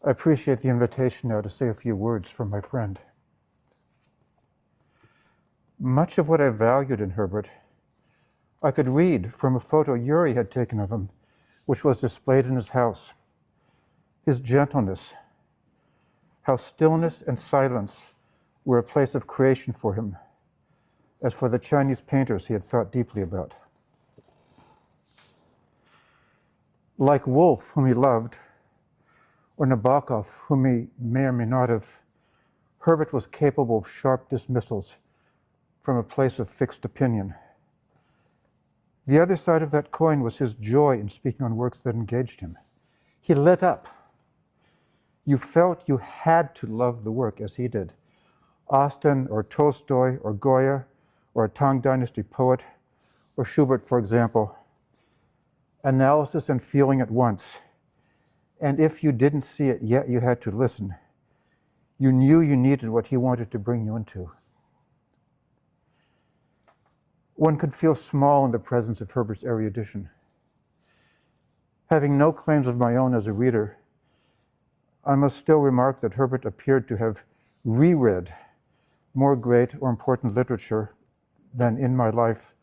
I appreciate the invitation now to say a few words from my friend. Much of what I valued in Herbert, I could read from a photo Yuri had taken of him, which was displayed in his house. His gentleness, how stillness and silence were a place of creation for him, as for the Chinese painters he had thought deeply about. Like Wolfe, whom he loved, or Nabokov, whom he may or may not have, Herbert was capable of sharp dismissals from a place of fixed opinion. The other side of that coin was his joy in speaking on works that engaged him. He lit up. You felt you had to love the work as he did. Austen or Tolstoy or Goya or a Tang Dynasty poet or Schubert, for example. Analysis and feeling at once. And if you didn't see it yet, you had to listen. You knew you needed what he wanted to bring you into. One could feel small in the presence of Herbert's erudition. Having no claims of my own as a reader, I must still remark that Herbert appeared to have reread more great or important literature than in my life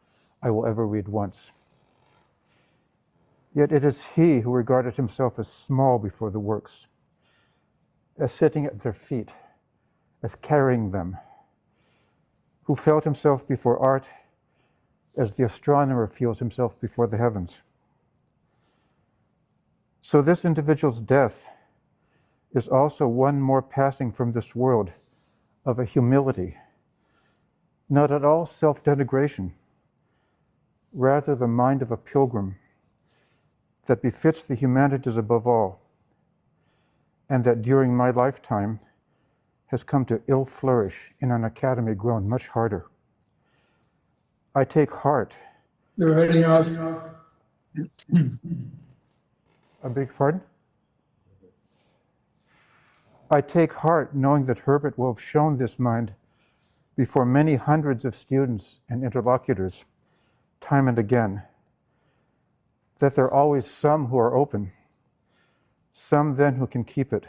I will ever read once. Yet it is he who regarded himself as small before the works, as sitting at their feet, as carrying them, who felt himself before art as the astronomer feels himself before the heavens. So this individual's death is also one more passing from this world of a humility, not at all self-denigration, rather the mind of a pilgrim that befits the humanities above all, and that during my lifetime has come to ill flourish in an academy grown much harder. I take heart. You're heading off. I beg your pardon? I take heart knowing that Herbert will have shown this mind before many hundreds of students and interlocutors, time and again, that there are always some who are open, some then who can keep it.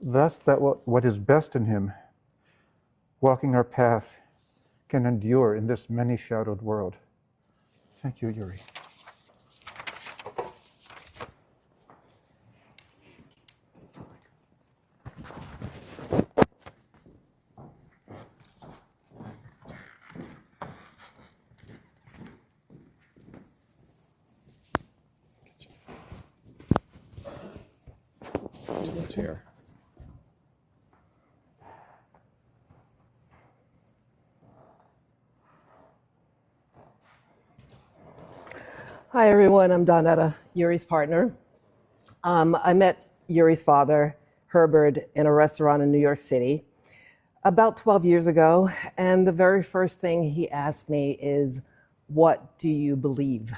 Thus that what is best in him, walking our path, can endure in this many-shadowed world. Thank you, Yuri. Here. Hi, everyone. I'm Donnetta, Yuri's partner. I met Yuri's father, Herbert, in a restaurant in New York City about 12 years ago. And the very first thing he asked me is, "What do you believe?"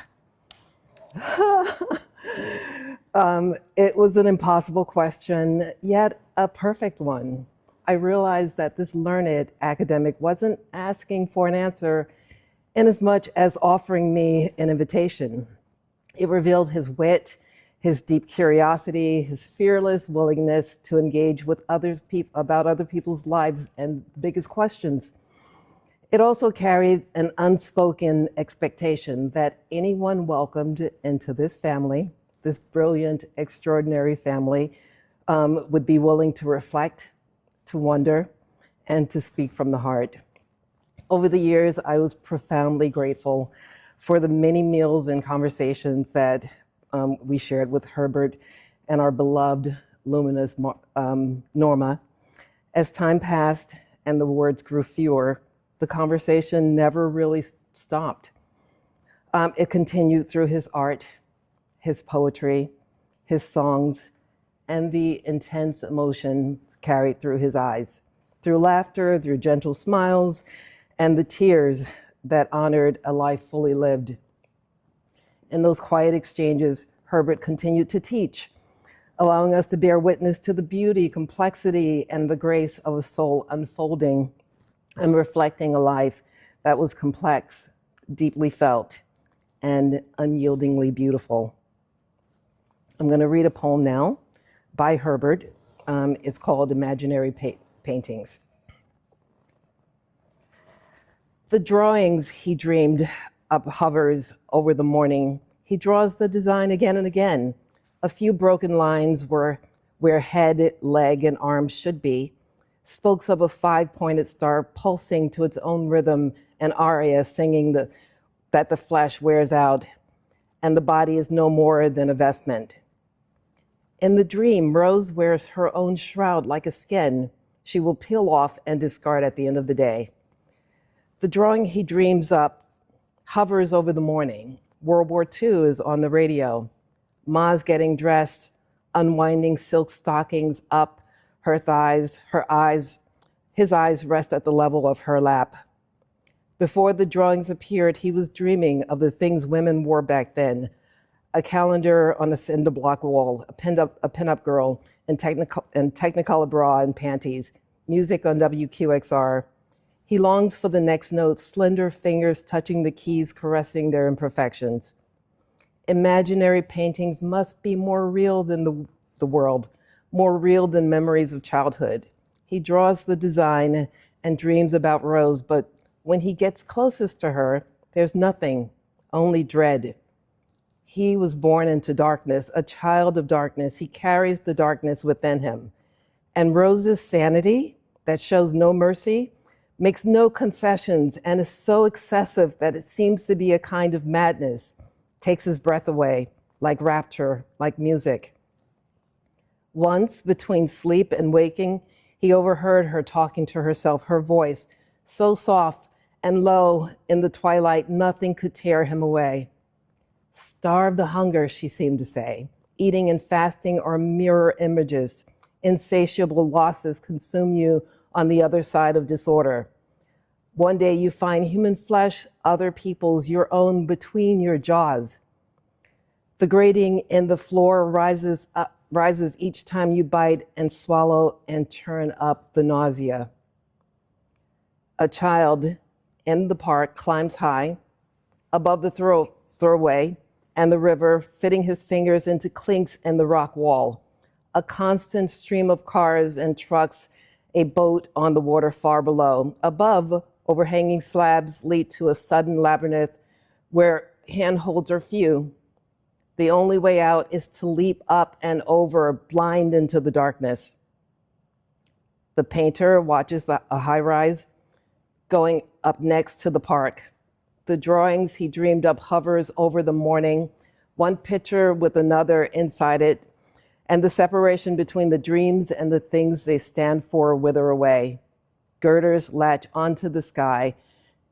It was an impossible question, yet a perfect one. I realized that this learned academic wasn't asking for an answer in as much as offering me an invitation. It revealed his wit, his deep curiosity, his fearless willingness to engage with about other people's lives and the biggest questions. It also carried an unspoken expectation that anyone welcomed into this family, this brilliant, extraordinary family, would be willing to reflect, to wonder, and to speak from the heart. Over the years, I was profoundly grateful for the many meals and conversations that we shared with Herbert and our beloved, luminous Norma. As time passed and the words grew fewer, the conversation never really stopped. It continued through his art, his poetry, his songs, and the intense emotion carried through his eyes, through laughter, through gentle smiles, and the tears that honored a life fully lived. In those quiet exchanges, Herbert continued to teach, allowing us to bear witness to the beauty, complexity, and the grace of a soul unfolding and reflecting a life that was complex, deeply felt, and unyieldingly beautiful. I'm going to read a poem now by Herbert. It's called Imaginary Paintings. The drawings he dreamed up hovers over the morning. He draws the design again and again. A few broken lines where head, leg, and arms should be. Spokes of a five-pointed star pulsing to its own rhythm, an aria singing that the flesh wears out, and the body is no more than a vestment. In the dream, Rose wears her own shroud like a skin she will peel off and discard at the end of the day. The drawing he dreams up hovers over the morning. World War II is on the radio. Ma's getting dressed, unwinding silk stockings up her thighs, his eyes rest at the level of her lap. Before the drawings appeared, he was dreaming of the things women wore back then. A calendar on a cinder block wall, a pinup girl in Technicolor bra and panties, music on WQXR. He longs for the next note, slender fingers touching the keys, caressing their imperfections. Imaginary paintings must be more real than the world, more real than memories of childhood. He draws the design and dreams about Rose, but when he gets closest to her, There's nothing, only dread. He was born into darkness, a child of darkness. He carries the darkness within him. And Rose's sanity, that shows no mercy, makes no concessions, and is so excessive that it seems to be a kind of madness, takes his breath away, like rapture, like music. Once, between sleep and waking, he overheard her talking to herself, her voice, so soft and low in the twilight, nothing could tear him away. Starve the hunger, she seemed to say. Eating and fasting are mirror images. Insatiable losses consume you on the other side of disorder. One day you find human flesh, other people's, your own between your jaws. The grating in the floor rises each time you bite and swallow and churn up the nausea. A child in the park climbs high above the throwaway and the river, fitting his fingers into clinks in the rock wall. A constant stream of cars and trucks, a boat on the water far below. Above, overhanging slabs lead to a sudden labyrinth where handholds are few. The only way out is to leap up and over, blind into the darkness. The painter watches a high-rise going up next to the park. The drawings he dreamed up hovers over the morning, one picture with another inside it, and the separation between the dreams and the things they stand for wither away. Girders latch onto the sky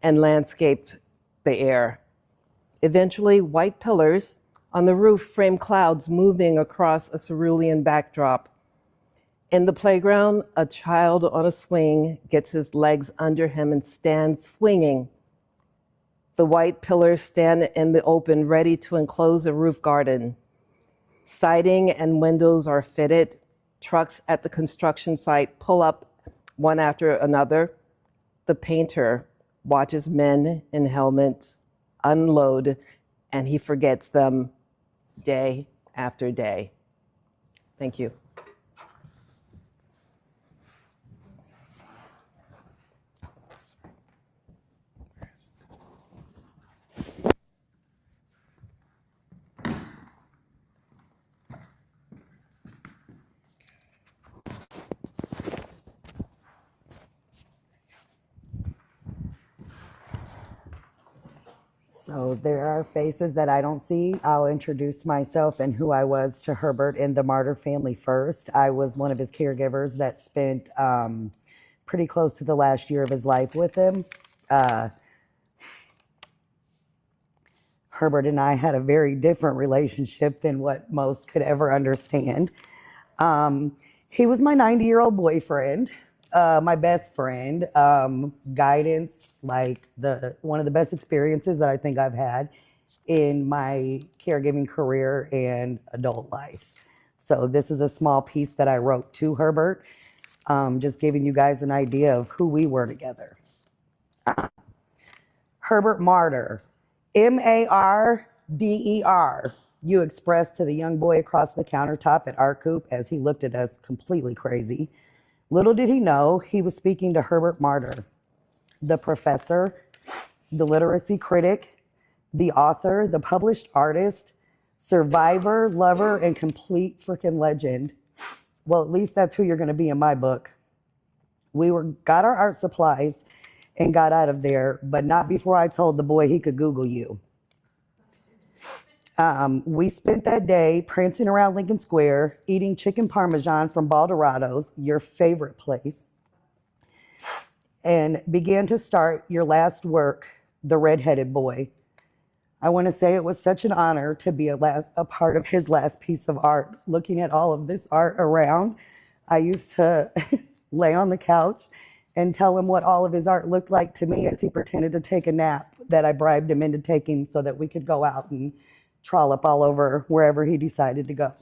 and landscape the air. Eventually, white pillars on the roof frame clouds moving across a cerulean backdrop. In the playground, a child on a swing gets his legs under him and stands swinging. The white pillars stand in the open, ready to enclose a roof garden. Siding and windows are fitted. Trucks at the construction site pull up one after another. The painter watches men in helmets unload, and he forgets them day after day. Thank you. So there are faces that I don't see. I'll introduce myself and who I was to Herbert and the Marder family first. I was one of his caregivers that spent pretty close to the last year of his life with him. Herbert and I had a very different relationship than what most could ever understand. He was my 90-year-old boyfriend, my best friend, guidance, like one of the best experiences that I think I've had in my caregiving career and adult life. So this is a small piece that I wrote to Herbert, just giving you guys an idea of who we were together. Herbert Marder, Marder. You expressed to the young boy across the countertop at our coop as he looked at us completely crazy. Little did he know he was speaking to Herbert Marder, the professor, the literacy critic, the author, the published artist, survivor, lover, and complete freaking legend. Well, at least that's who you're going to be in my book. We got our art supplies and got out of there, but not before I told the boy he could Google you. We spent that day prancing around Lincoln Square, eating chicken parmesan from Baldorado's, your favorite place, and began to start your last work, The Red-Headed Boy. I want to say it was such an honor to be a part of his last piece of art. Looking at all of this art around, I used to lay on the couch and tell him what all of his art looked like to me as he pretended to take a nap that I bribed him into taking so that we could go out and trollop all over wherever he decided to go.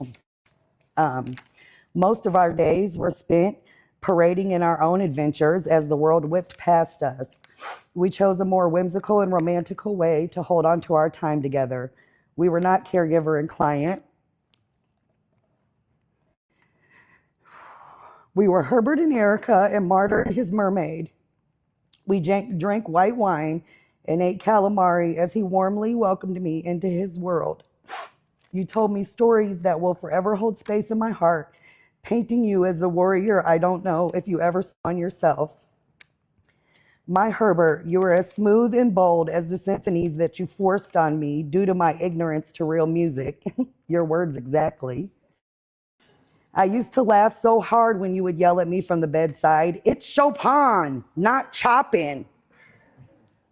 Most of our days were spent parading in our own adventures as the world whipped past us. We chose a more whimsical and romantical way to hold on to our time together. We were not caregiver and client. We were Herbert and Erica and Marder and his mermaid. We drank white wine and ate calamari as he warmly welcomed me into his world. You told me stories that will forever hold space in my heart, painting you as the warrior I don't know if you ever saw in yourself. My Herbert, you were as smooth and bold as the symphonies that you forced on me due to my ignorance to real music. Your words exactly. I used to laugh so hard when you would yell at me from the bedside, "It's Chopin, not Chopin."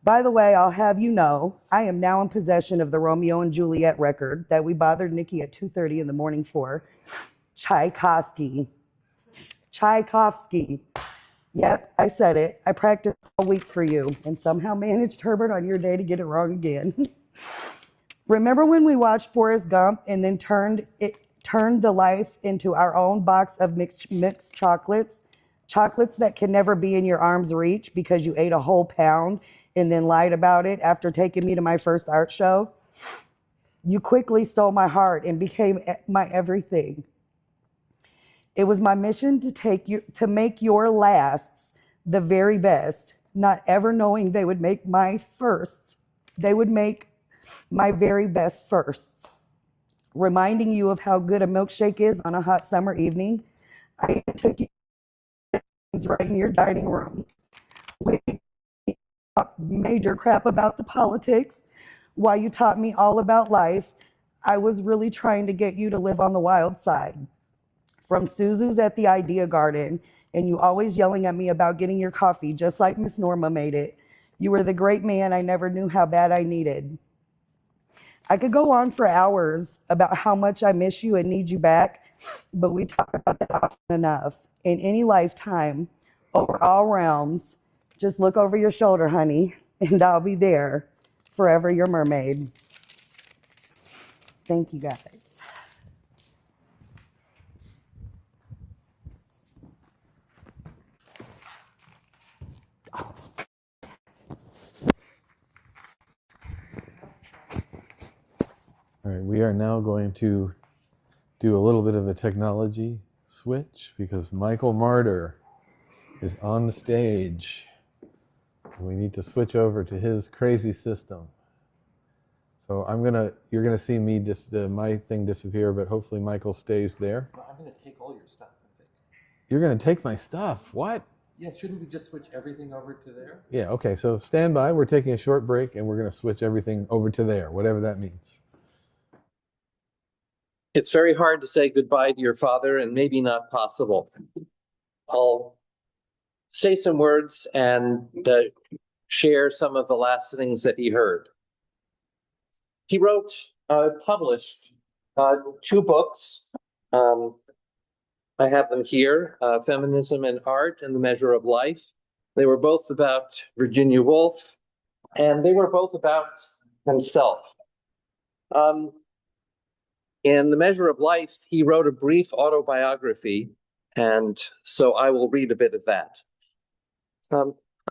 By the way, I'll have you know, I am now in possession of the Romeo and Juliet record that we bothered Nikki at 2:30 in the morning for. Tchaikovsky. Tchaikovsky. Yep, I said it. I practiced all week for you and somehow managed, Herbert, on your day to get it wrong again. Remember when we watched Forrest Gump and then turned the life into our own box of mixed chocolates? Chocolates that can never be in your arm's reach because you ate a whole pound and then lied about it after taking me to my first art show? You quickly stole my heart and became my everything. It was my mission to make your lasts the very best, not ever knowing they would make my firsts. They would make my very best firsts. Reminding you of how good a milkshake is on a hot summer evening, I took you right in your dining room. We talked major crap about the politics while you taught me all about life. I was really trying to get you to live on the wild side. From Suzu's at the Idea Garden, and you always yelling at me about getting your coffee just like Miss Norma made it. You were the great man I never knew how bad I needed. I could go on for hours about how much I miss you and need you back, but we talk about that often enough. In any lifetime, over all realms, just look over your shoulder, honey, and I'll be there, forever your mermaid. Thank you, guys. All right, we are now going to do a little bit of a technology switch because Michael Marder is on the stage. We need to switch over to his crazy system. So you're gonna see me my thing disappear, but hopefully Michael stays there. No, I'm gonna take all your stuff, I think. You're gonna take my stuff? What? Yeah, shouldn't we just switch everything over to there? Yeah, okay, so stand by. We're taking a short break and we're gonna switch everything over to there, whatever that means. It's very hard to say goodbye to your father and maybe not possible. I'll say some words and share some of the last things that he heard. He published 2 books. I have them here, Feminism and Art and the Measure of Life. They were both about Virginia Woolf, and they were both about himself. In The Measure of Life, he wrote a brief autobiography, and so I will read a bit of that.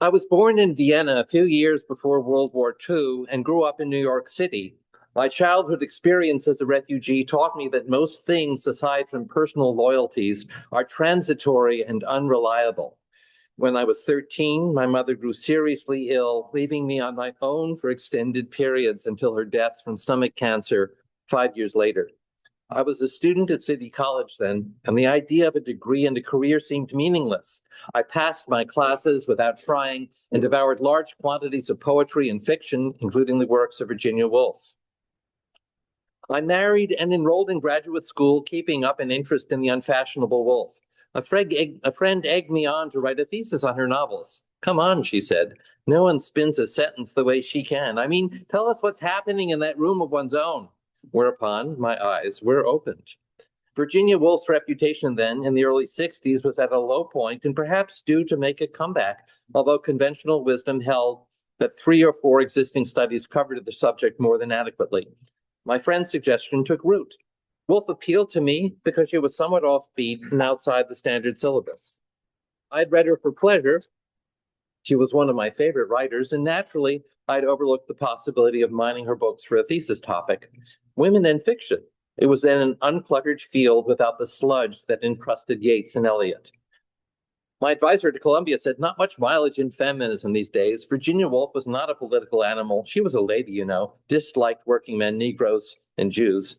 I was born in Vienna a few years before World War II and grew up in New York City. My childhood experience as a refugee taught me that most things, aside from personal loyalties, are transitory and unreliable. When I was 13, my mother grew seriously ill, leaving me on my own for extended periods until her death from stomach cancer 5 years later. I was a student at City College then, and the idea of a degree and a career seemed meaningless. I passed my classes without trying and devoured large quantities of poetry and fiction, including the works of Virginia Woolf. I married and enrolled in graduate school, keeping up an interest in the unfashionable Woolf. A friend egged me on to write a thesis on her novels. "Come on," she said. "No one spins a sentence the way she can. I mean, tell us what's happening in that room of one's own." Whereupon my eyes were opened. Virginia Woolf's reputation then, in the early 60s, was at a low point and perhaps due to make a comeback, although conventional wisdom held that 3 or 4 existing studies covered the subject more than adequately. My friend's suggestion took root. Woolf appealed to me because she was somewhat offbeat and outside the standard syllabus. I'd read her for pleasure. She was one of my favorite writers, and naturally, I'd overlooked the possibility of mining her books for a thesis topic. Women and fiction. It was in an uncluttered field without the sludge that encrusted Yeats and Eliot. My advisor to Columbia said, not much mileage in feminism these days. Virginia Woolf was not a political animal. She was a lady, you know, disliked working men, Negroes, and Jews.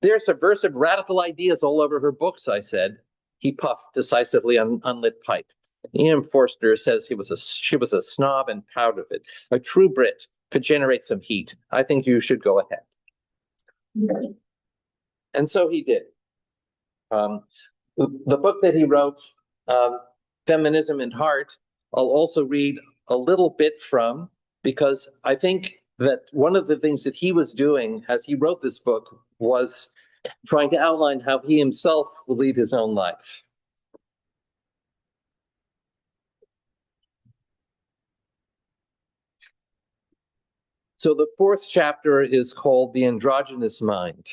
There are subversive radical ideas all over her books, I said. He puffed decisively on unlit pipe. E.M. Forster says she was a snob and proud of it. A true Brit could generate some heat. I think you should go ahead. And so he did. The book that he wrote, Feminism and Heart, I'll also read a little bit from, because I think that one of the things that he was doing as he wrote this book was trying to outline how he himself will lead his own life. So the fourth chapter is called The Androgynous Mind.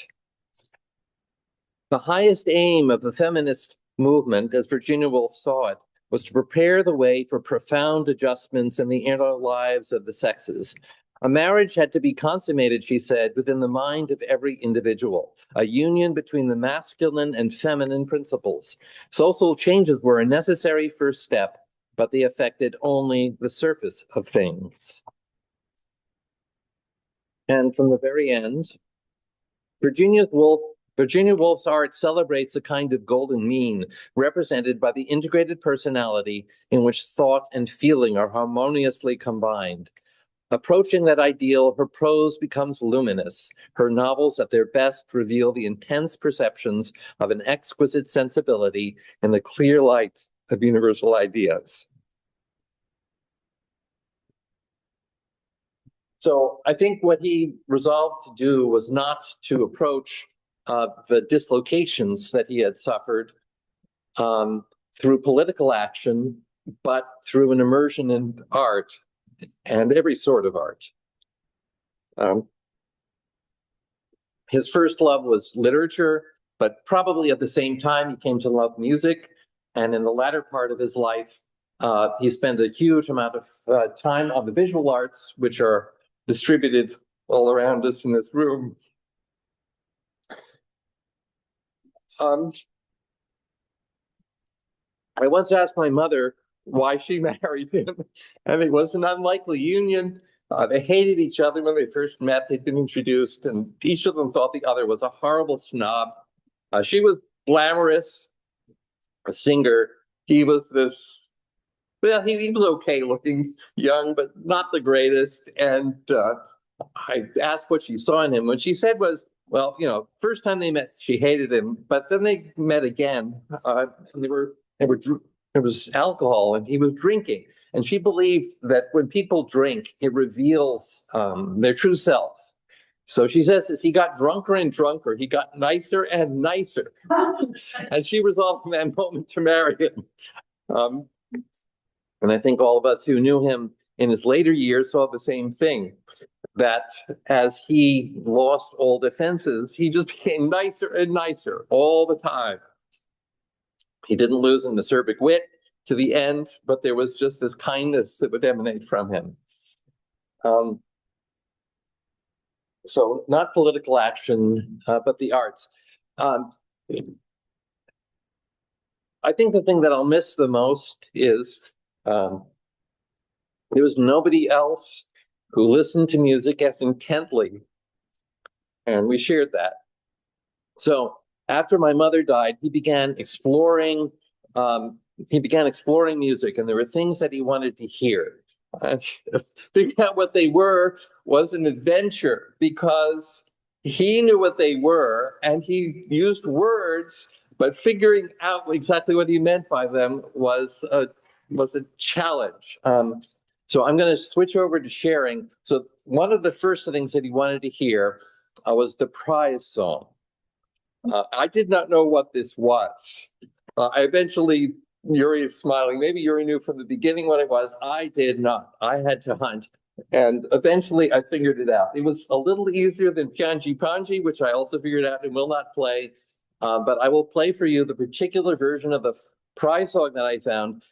The highest aim of the feminist movement, as Virginia Woolf saw it, was to prepare the way for profound adjustments in the inner lives of the sexes. A marriage had to be consummated, she said, within the mind of every individual, a union between the masculine and feminine principles. Social changes were a necessary first step, but they affected only the surface of things. And from the very end, Virginia Woolf's art celebrates a kind of golden mean, represented by the integrated personality in which thought and feeling are harmoniously combined. Approaching that ideal, her prose becomes luminous. Her novels at their best reveal the intense perceptions of an exquisite sensibility in the clear light of universal ideas. So I think what he resolved to do was not to approach the dislocations that he had suffered through political action, but through an immersion in art, and every sort of art. His first love was literature, but probably at the same time he came to love music. And in the latter part of his life, he spent a huge amount of time on the visual arts, which are distributed all around us in this room. I once asked my mother why she married him, and it was an unlikely union. They hated each other when they first met. They'd been introduced, and each of them thought the other was a horrible snob. She was glamorous, a singer. He was this, well, he was okay looking, young, but not the greatest. And I asked what she saw in him. What she said was, well, you know, first time they met, she hated him, but then they met again, and there was alcohol, and he was drinking. And she believed that when people drink, it reveals their true selves. So she says that he got drunker and drunker. He got nicer and nicer. And she resolved from that moment to marry him. And I think all of us who knew him in his later years saw the same thing, that as he lost all defenses, he just became nicer and nicer all the time. He didn't lose an acerbic wit to the end, but there was just this kindness that would emanate from him. So not political action, but the arts. I think the thing that I'll miss the most is there was nobody else who listened to music as intently, and we shared that. So after my mother died, he began exploring music, and there were things that he wanted to hear. Figuring out what they were was an adventure, because he knew what they were and he used words, but figuring out exactly what he meant by them was a challenge. So I'm going to switch over to sharing. So one of the first things that he wanted to hear was the prize song. I did not know what this was. I eventually, Yuri is smiling. Maybe Yuri knew from the beginning what it was. I did not. I had to hunt. And eventually I figured it out. It was a little easier than Piangi Pangi, which I also figured out and will not play. But I will play for you the particular version of the prize song that I found.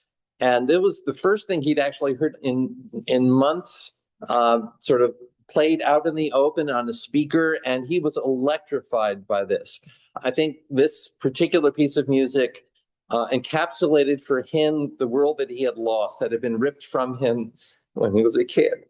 And it was the first thing he'd actually heard in months, sort of played out in the open on a speaker, and he was electrified by this. I think this particular piece of music encapsulated for him the world that he had lost, that had been ripped from him when he was a kid.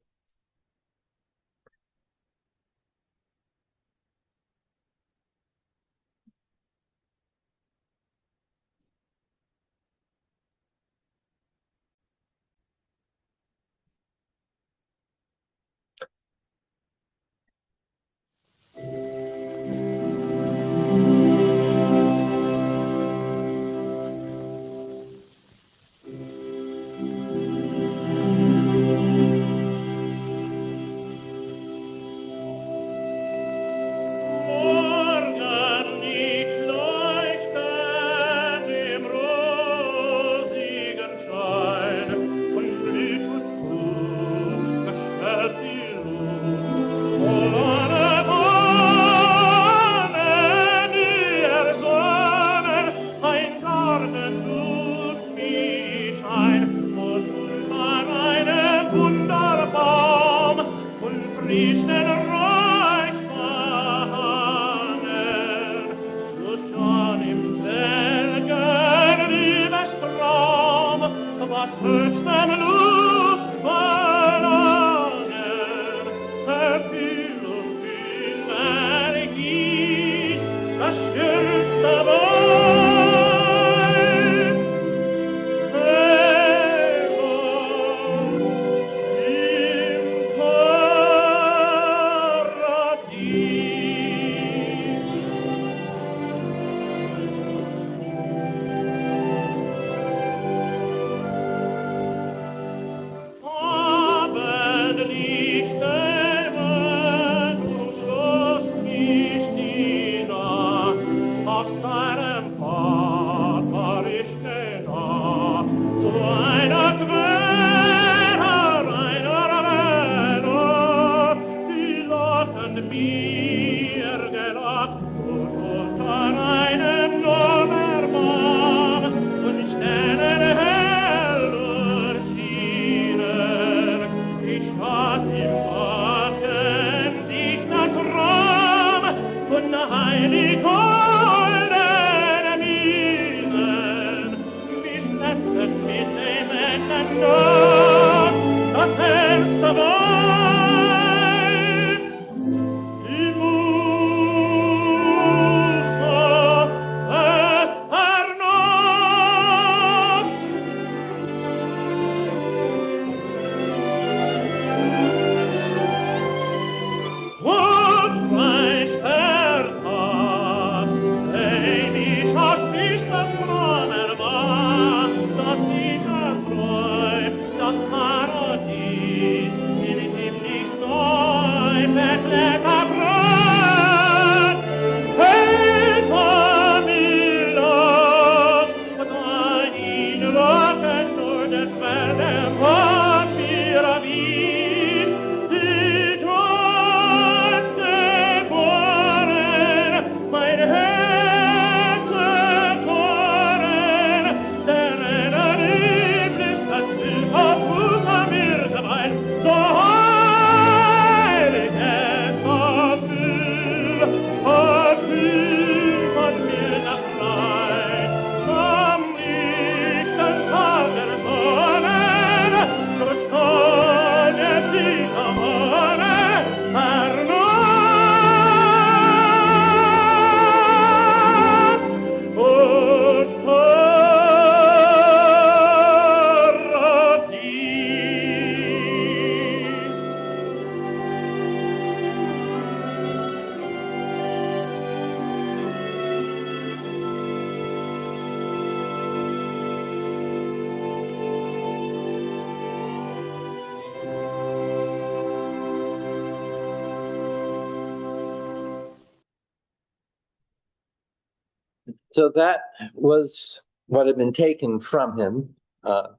So that was what had been taken from him.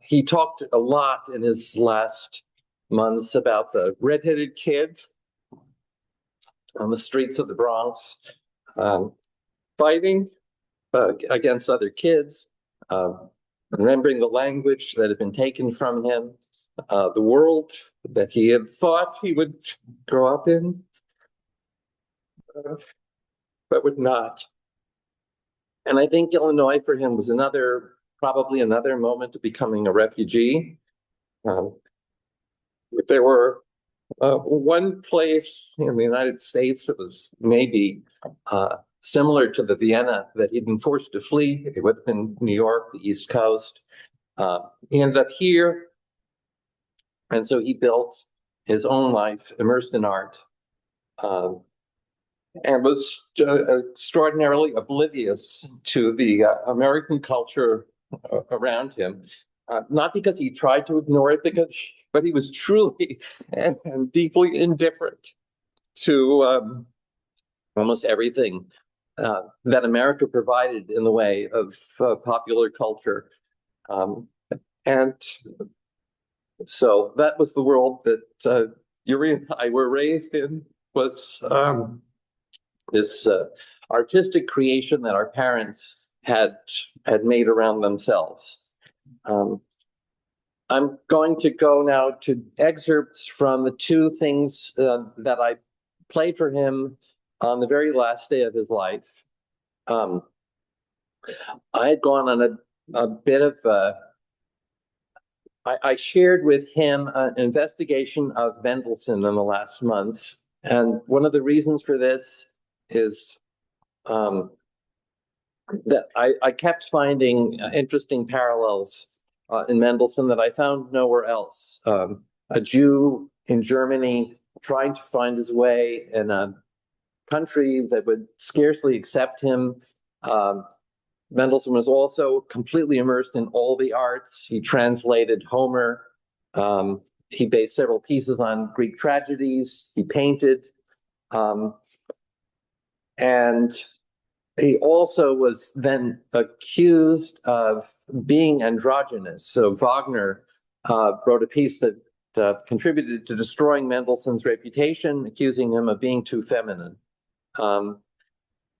He talked a lot in his last months about the redheaded kids on the streets of the Bronx, fighting against other kids, remembering the language that had been taken from him, the world that he had thought he would grow up in, but would not. And I think Illinois for him was probably another moment of becoming a refugee. If there were one place in the United States that was maybe similar to the Vienna that he'd been forced to flee, it would have been New York, the East Coast. He ended up here, and so he built his own life immersed in art, and was extraordinarily oblivious to the American culture around him. Not because he tried to ignore it, but he was truly and deeply indifferent to almost everything that America provided in the way of popular culture. And so that was the world that Yuri and I were raised in, was this artistic creation that our parents had made around themselves. I'm going to go now to excerpts from the two things that I played for him on the very last day of his life. I had gone on a bit of I shared with him an investigation of Mendelssohn in the last months. And one of the reasons for this is that I kept finding interesting parallels in Mendelssohn that I found nowhere else. A Jew in Germany trying to find his way in a country that would scarcely accept him. Mendelssohn was also completely immersed in all the arts. He translated Homer. He based several pieces on Greek tragedies. He painted. And he also was then accused of being androgynous. So Wagner wrote a piece that contributed to destroying Mendelssohn's reputation, accusing him of being too feminine.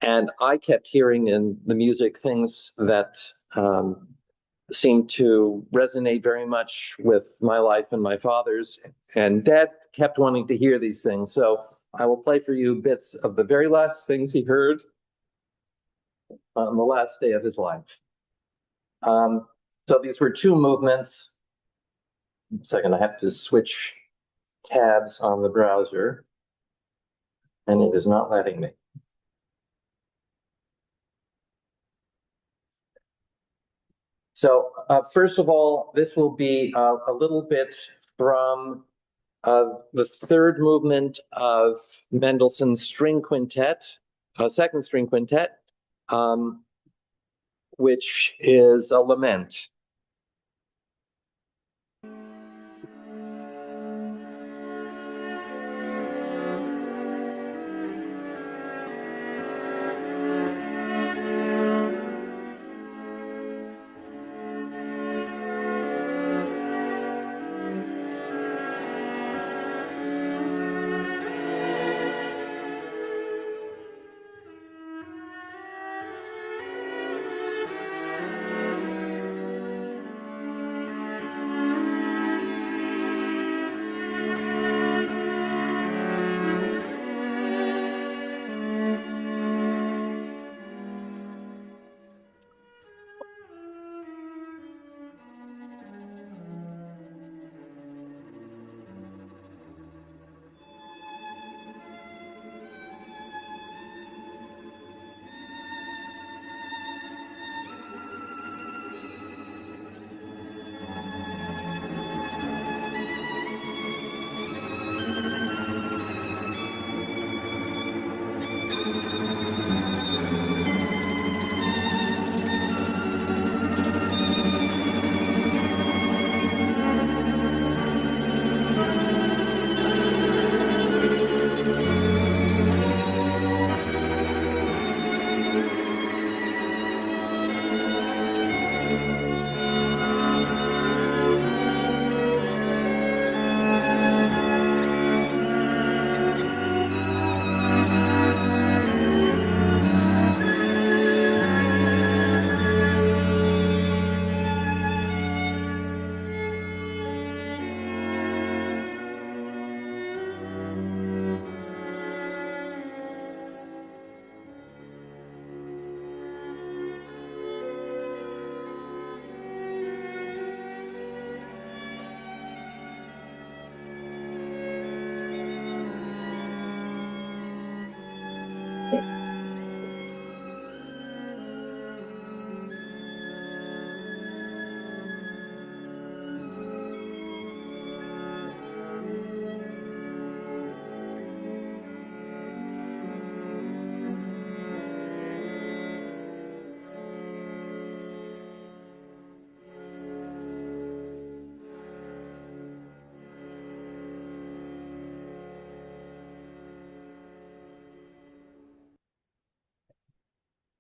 And I kept hearing in the music things that seemed to resonate very much with my life and my father's. And Dad kept wanting to hear these things. So I will play for you bits of the very last things he heard on the last day of his life. So these were two movements. One second, I have to switch tabs on the browser, and it is not letting me. So first of all, this will be a little bit from the third movement of Mendelssohn's string quintet, second string quintet, which is a lament.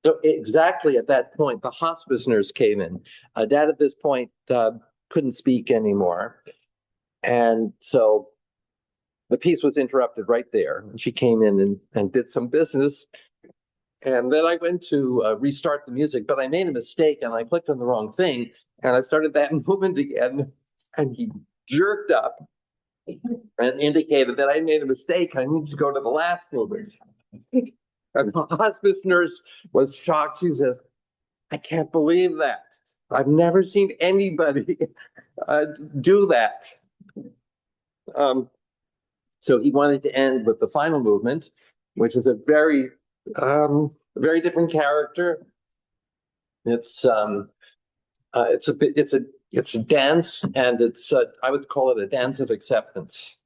So exactly at that point, the hospice nurse came in. Dad at this point couldn't speak anymore. And so the piece was interrupted right there. And she came in and did some business. And then I went to restart the music, but I made a mistake and I clicked on the wrong thing. And I started that movement again. And he jerked up and indicated that I made a mistake. I need to go to the last movement. And the hospice nurse was shocked. She says, I can't believe that. I've never seen anybody do that. So he wanted to end with the final movement, which is a very different character. It's a dance, and I would call it a dance of acceptance.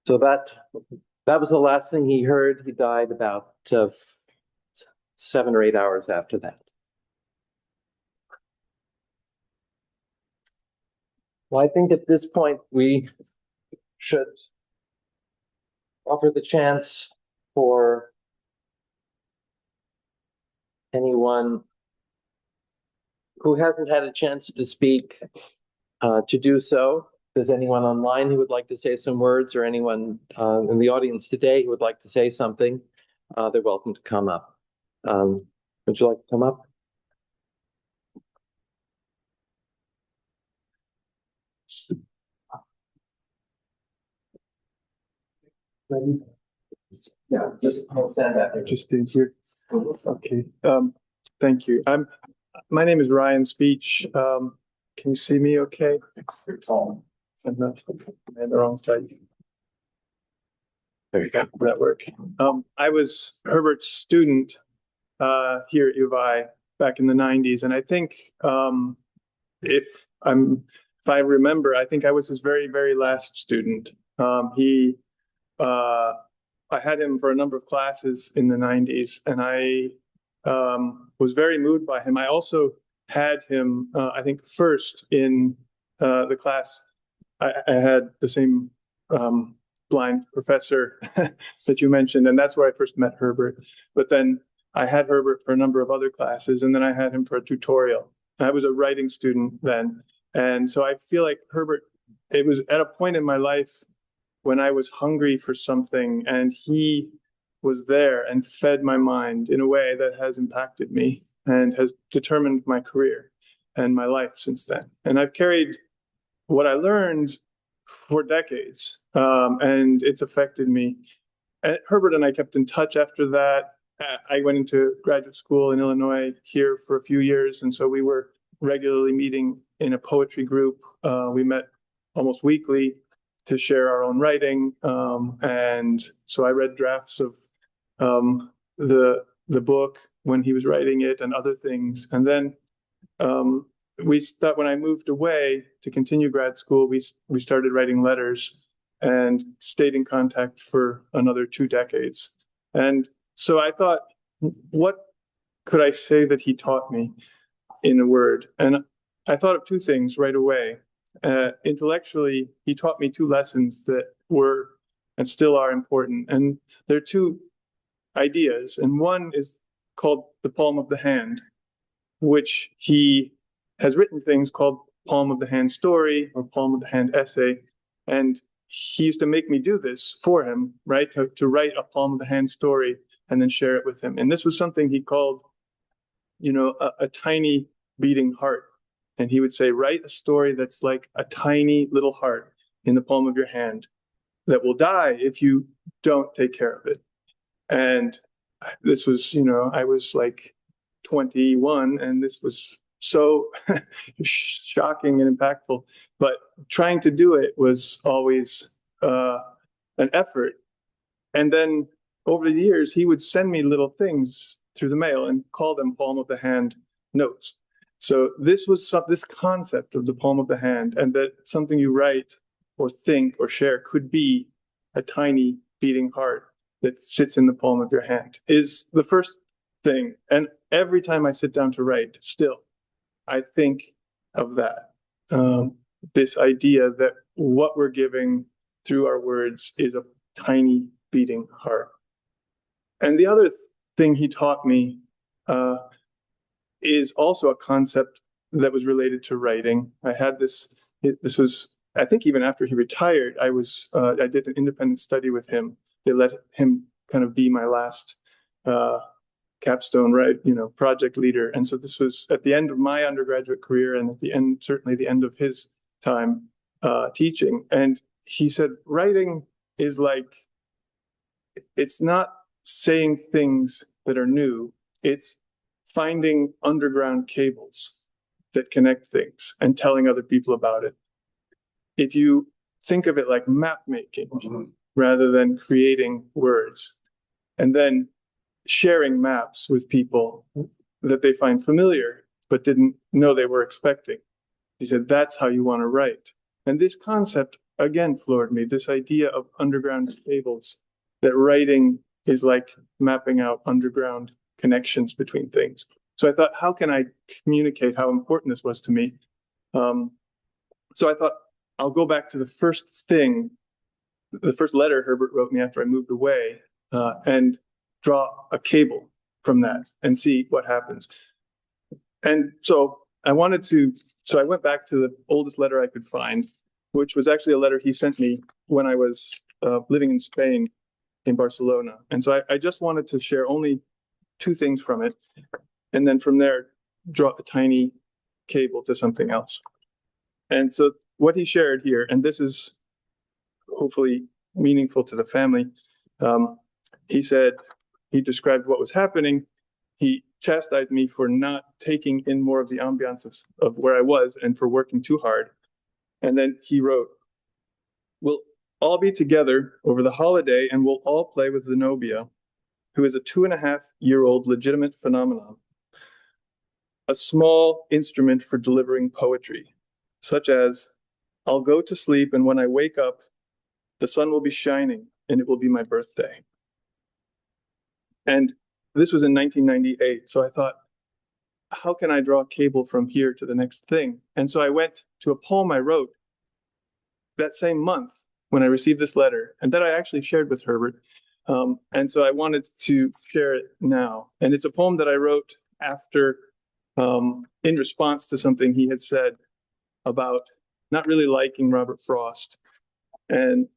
So that was the last thing he heard. He died about 7 or 8 hours after that. Well, I think at this point we should offer the chance for anyone who hasn't had a chance to speak to do so. If there's anyone online who would like to say some words, or anyone in the audience today who would like to say something, they're welcome to come up. Would you like to come up? Yeah, just stand back there. Just in here. Okay. Thank you. My name is Ryan Szpiech. Can you see me okay? You're tall. I'm not on the wrong side. There you go. That work. I was Herbert's student here at UVI back in the 90s, and I think if I remember, I think I was his very, very last student. I had him for a number of classes in the 90s, and I was very moved by him. I also had him, I think, first in the class. I had the same blind professor that you mentioned, and that's where I first met Herbert. But then I had Herbert for a number of other classes, and then I had him for a tutorial. I was a writing student then, and so I feel like Herbert, it was at a point in my life when I was hungry for something, and he was there and fed my mind in a way that has impacted me and has determined my career and my life since then. And I've carried what I learned for decades, and it's affected me. And Herbert and I kept in touch after that. I went into graduate school in Illinois here for a few years, and so we were regularly meeting in a poetry group. We met almost weekly to share our own writing, and so I read drafts of the book when he was writing it and other things. And then when I moved away to continue grad school, we started writing letters and stayed in contact for another 2 decades. And so I thought, what could I say that he taught me in a word? And I thought of 2 things right away. Intellectually, he taught me 2 lessons that were and still are important. And they're 2 ideas. And one is called the palm of the hand, which he has written things called palm of the hand story or palm of the hand essay. And he used to make me do this for him, right? To write a palm of the hand story and then share it with him. And this was something he called, a tiny beating heart. And he would say, write a story that's like a tiny little heart in the palm of your hand that will die if you don't take care of it. And this was, I was like 21, and this was so shocking and impactful. But trying to do it was always an effort. And then over the years, he would send me little things through the mail and call them palm of the hand notes. So this was this concept of the palm of the hand, and that something you write or think or share could be a tiny beating heart that sits in the palm of your hand, is the first thing. And every time I sit down to write, still, I think of that. This idea that what we're giving through our words is a tiny beating heart. And the other thing he taught me is also a concept that was related to writing. I had this was, I think even after he retired, I did an independent study with him. They let him kind of be my last capstone, project leader. And so this was at the end of my undergraduate career and at the end, certainly the end of his time teaching. And he said, writing is like, it's not saying things that are new, it's finding underground cables that connect things and telling other people about it. If you think of it like map making rather than creating words, and then sharing maps with people that they find familiar but didn't know they were expecting. He said, that's how you want to write. And this concept, again, floored me, this idea of underground cables, that writing is like mapping out underground connections between things. So I thought, how can I communicate how important this was to me? So I thought, I'll go back to the first letter Herbert wrote me after I moved away, and draw a cable from that and see what happens. And so I went back to the oldest letter I could find, which was actually a letter he sent me when I was living in Spain, in Barcelona. And so I just wanted to share only 2 things from it, and then from there, draw a tiny cable to something else. And so what he shared here, and this is hopefully meaningful to the family, he said, he described what was happening. He chastised me for not taking in more of the ambiance of where I was and for working too hard. And then he wrote, we'll all be together over the holiday and we'll all play with Zenobia, who is a 2.5-year-old legitimate phenomenon, a small instrument for delivering poetry, such as, I'll go to sleep and when I wake up, the sun will be shining and it will be my birthday. And this was in 1998. So I thought, how can I draw a cable from here to the next thing? And so I went to a poem I wrote that same month when I received this letter, and that I actually shared with Herbert. And so I wanted to share it now. And it's a poem that I wrote after, in response to something he had said about not really liking Robert Frost. And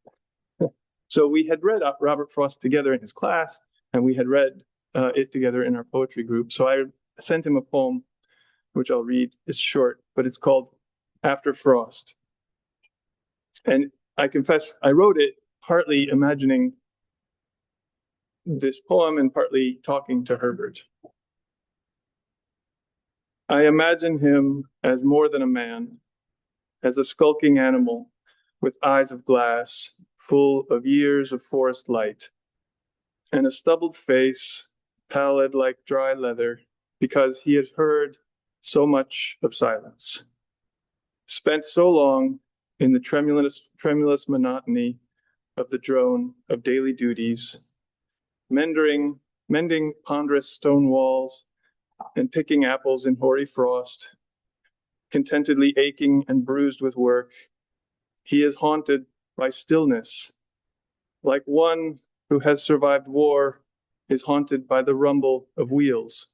so we had read Robert Frost together in his class, and we had read it together in our poetry group. So I sent him a poem, which I'll read. It's short, but it's called After Frost. And I confess, I wrote it partly imagining this poem and partly talking to Herbert. I imagine him as more than a man, as a skulking animal with eyes of glass, full of years of forest light, and a stubbled face, pallid like dry leather, because he had heard so much of silence, spent so long in the tremulous monotony of the drone of daily duties, mending ponderous stone walls and picking apples in hoary frost, contentedly aching and bruised with work. He is haunted by stillness, like one who has survived war is haunted by the rumble of wheels.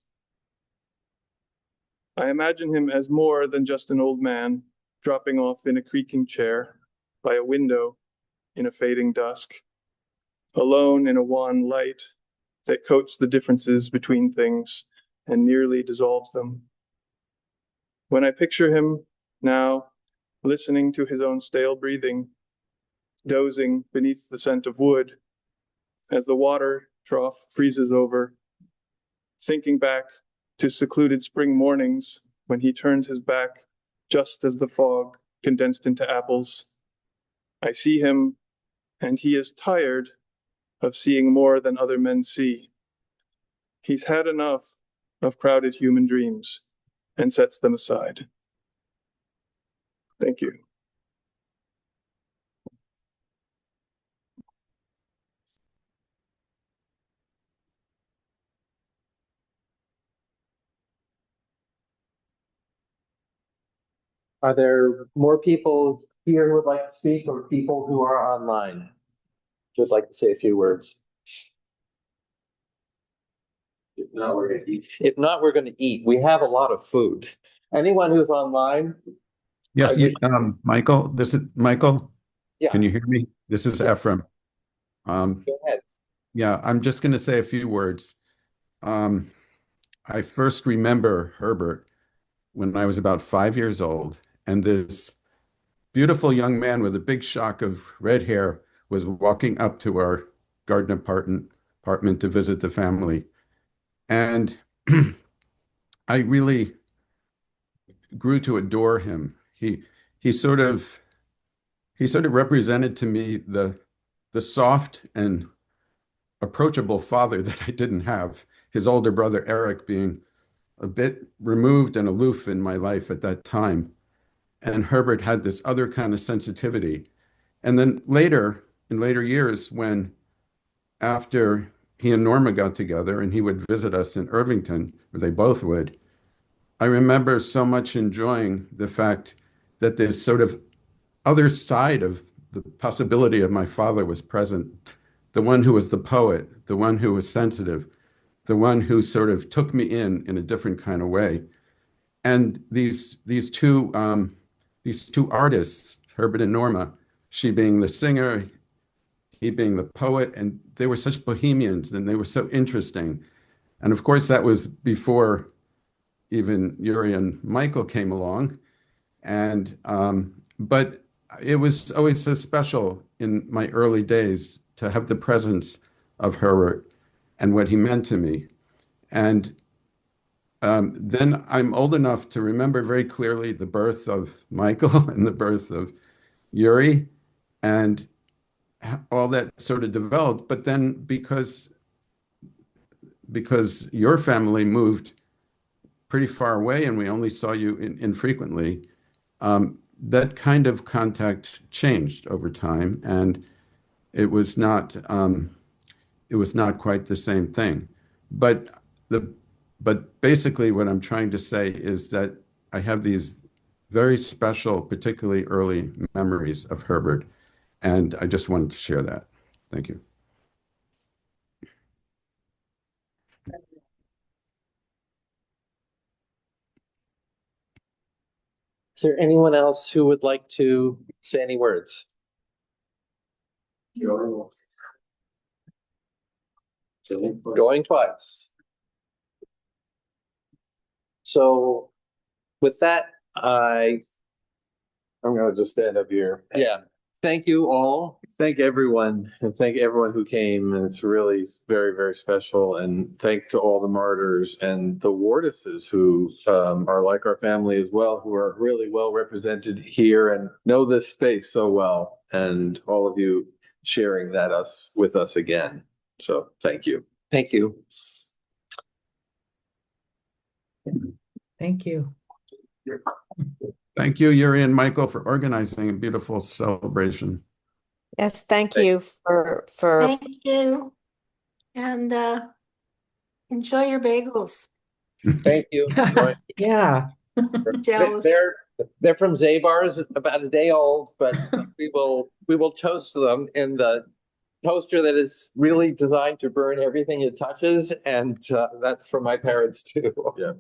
I imagine him as more than just an old man dropping off in a creaking chair by a window in a fading dusk, alone in a wan light that coats the differences between things and nearly dissolves them. When I picture him now, listening to his own stale breathing, dozing beneath the scent of wood, as the water trough freezes over, thinking back to secluded spring mornings when he turned his back just as the fog condensed into apples. I see him, and he is tired of seeing more than other men see. He's had enough of crowded human dreams and sets them aside. Thank you. Are there more people here who would like to speak, or people who are online? Just like to say a few words. If not, we're going to eat. If not, we're going to eat. We have a lot of food. Anyone who's online? Yes, Michael, this is Michael. Yeah. Can you hear me? This is Ephraim. Go ahead. Yeah, I'm just going to say a few words. I first remember Herbert when I was about 5 years old, and this beautiful young man with a big shock of red hair was walking up to our garden apartment to visit the family. And I really grew to adore him. He sort of represented to me the soft and approachable father that I didn't have. His older brother Eric being a bit removed and aloof in my life at that time. And Herbert had this other kind of sensitivity. And then later, in later years, when after he and Norma got together and he would visit us in Irvington, or they both would, I remember so much enjoying the fact that this sort of other side of the possibility of my father was present. The one who was the poet, the one who was sensitive, the one who sort of took me in a different kind of way. And these two artists, Herbert and Norma, she being the singer, he being the poet, and they were such bohemians and they were so interesting. And of course, that was before even Yuri and Michael came along. And but it was always so special in my early days to have the presence of Herbert and what he meant to me. And then I'm old enough to remember very clearly the birth of Michael and the birth of Yuri and all that sort of developed. But then because your family moved pretty far away and we only saw you infrequently, that kind of contact changed over time, and it was not quite the same thing. But basically what I'm trying to say is that I have these very special, particularly early memories of Herbert. And I just wanted to share that. Thank you. Is there anyone else who would like to say any words? Going twice. So with that, I'm going to just stand up here. Yeah. Thank you all. Thank everyone. And thank everyone who came. And it's really very, very special. And thank to all the martyrs and the Wardises who are like our family as well, who are really well represented here and know this space so well. And all of you sharing that with us again. So thank you. Thank you. Thank you. Thank you, Yuri and Michael, for organizing a beautiful celebration. Yes, thank you for Thank you. And enjoy your bagels. Thank you. Yeah. Jealous. They're from Zabar's, about a day old, but we will toast them in the toaster that is really designed to burn everything it touches, and that's from my parents too. Yeah.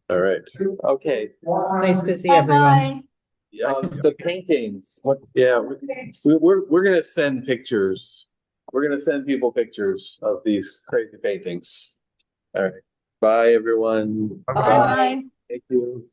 All right. Okay. Nice to see everyone. The paintings. Yeah, we're gonna send pictures. We're gonna send people pictures of these crazy paintings. All right. Bye, everyone. Bye. Thank you.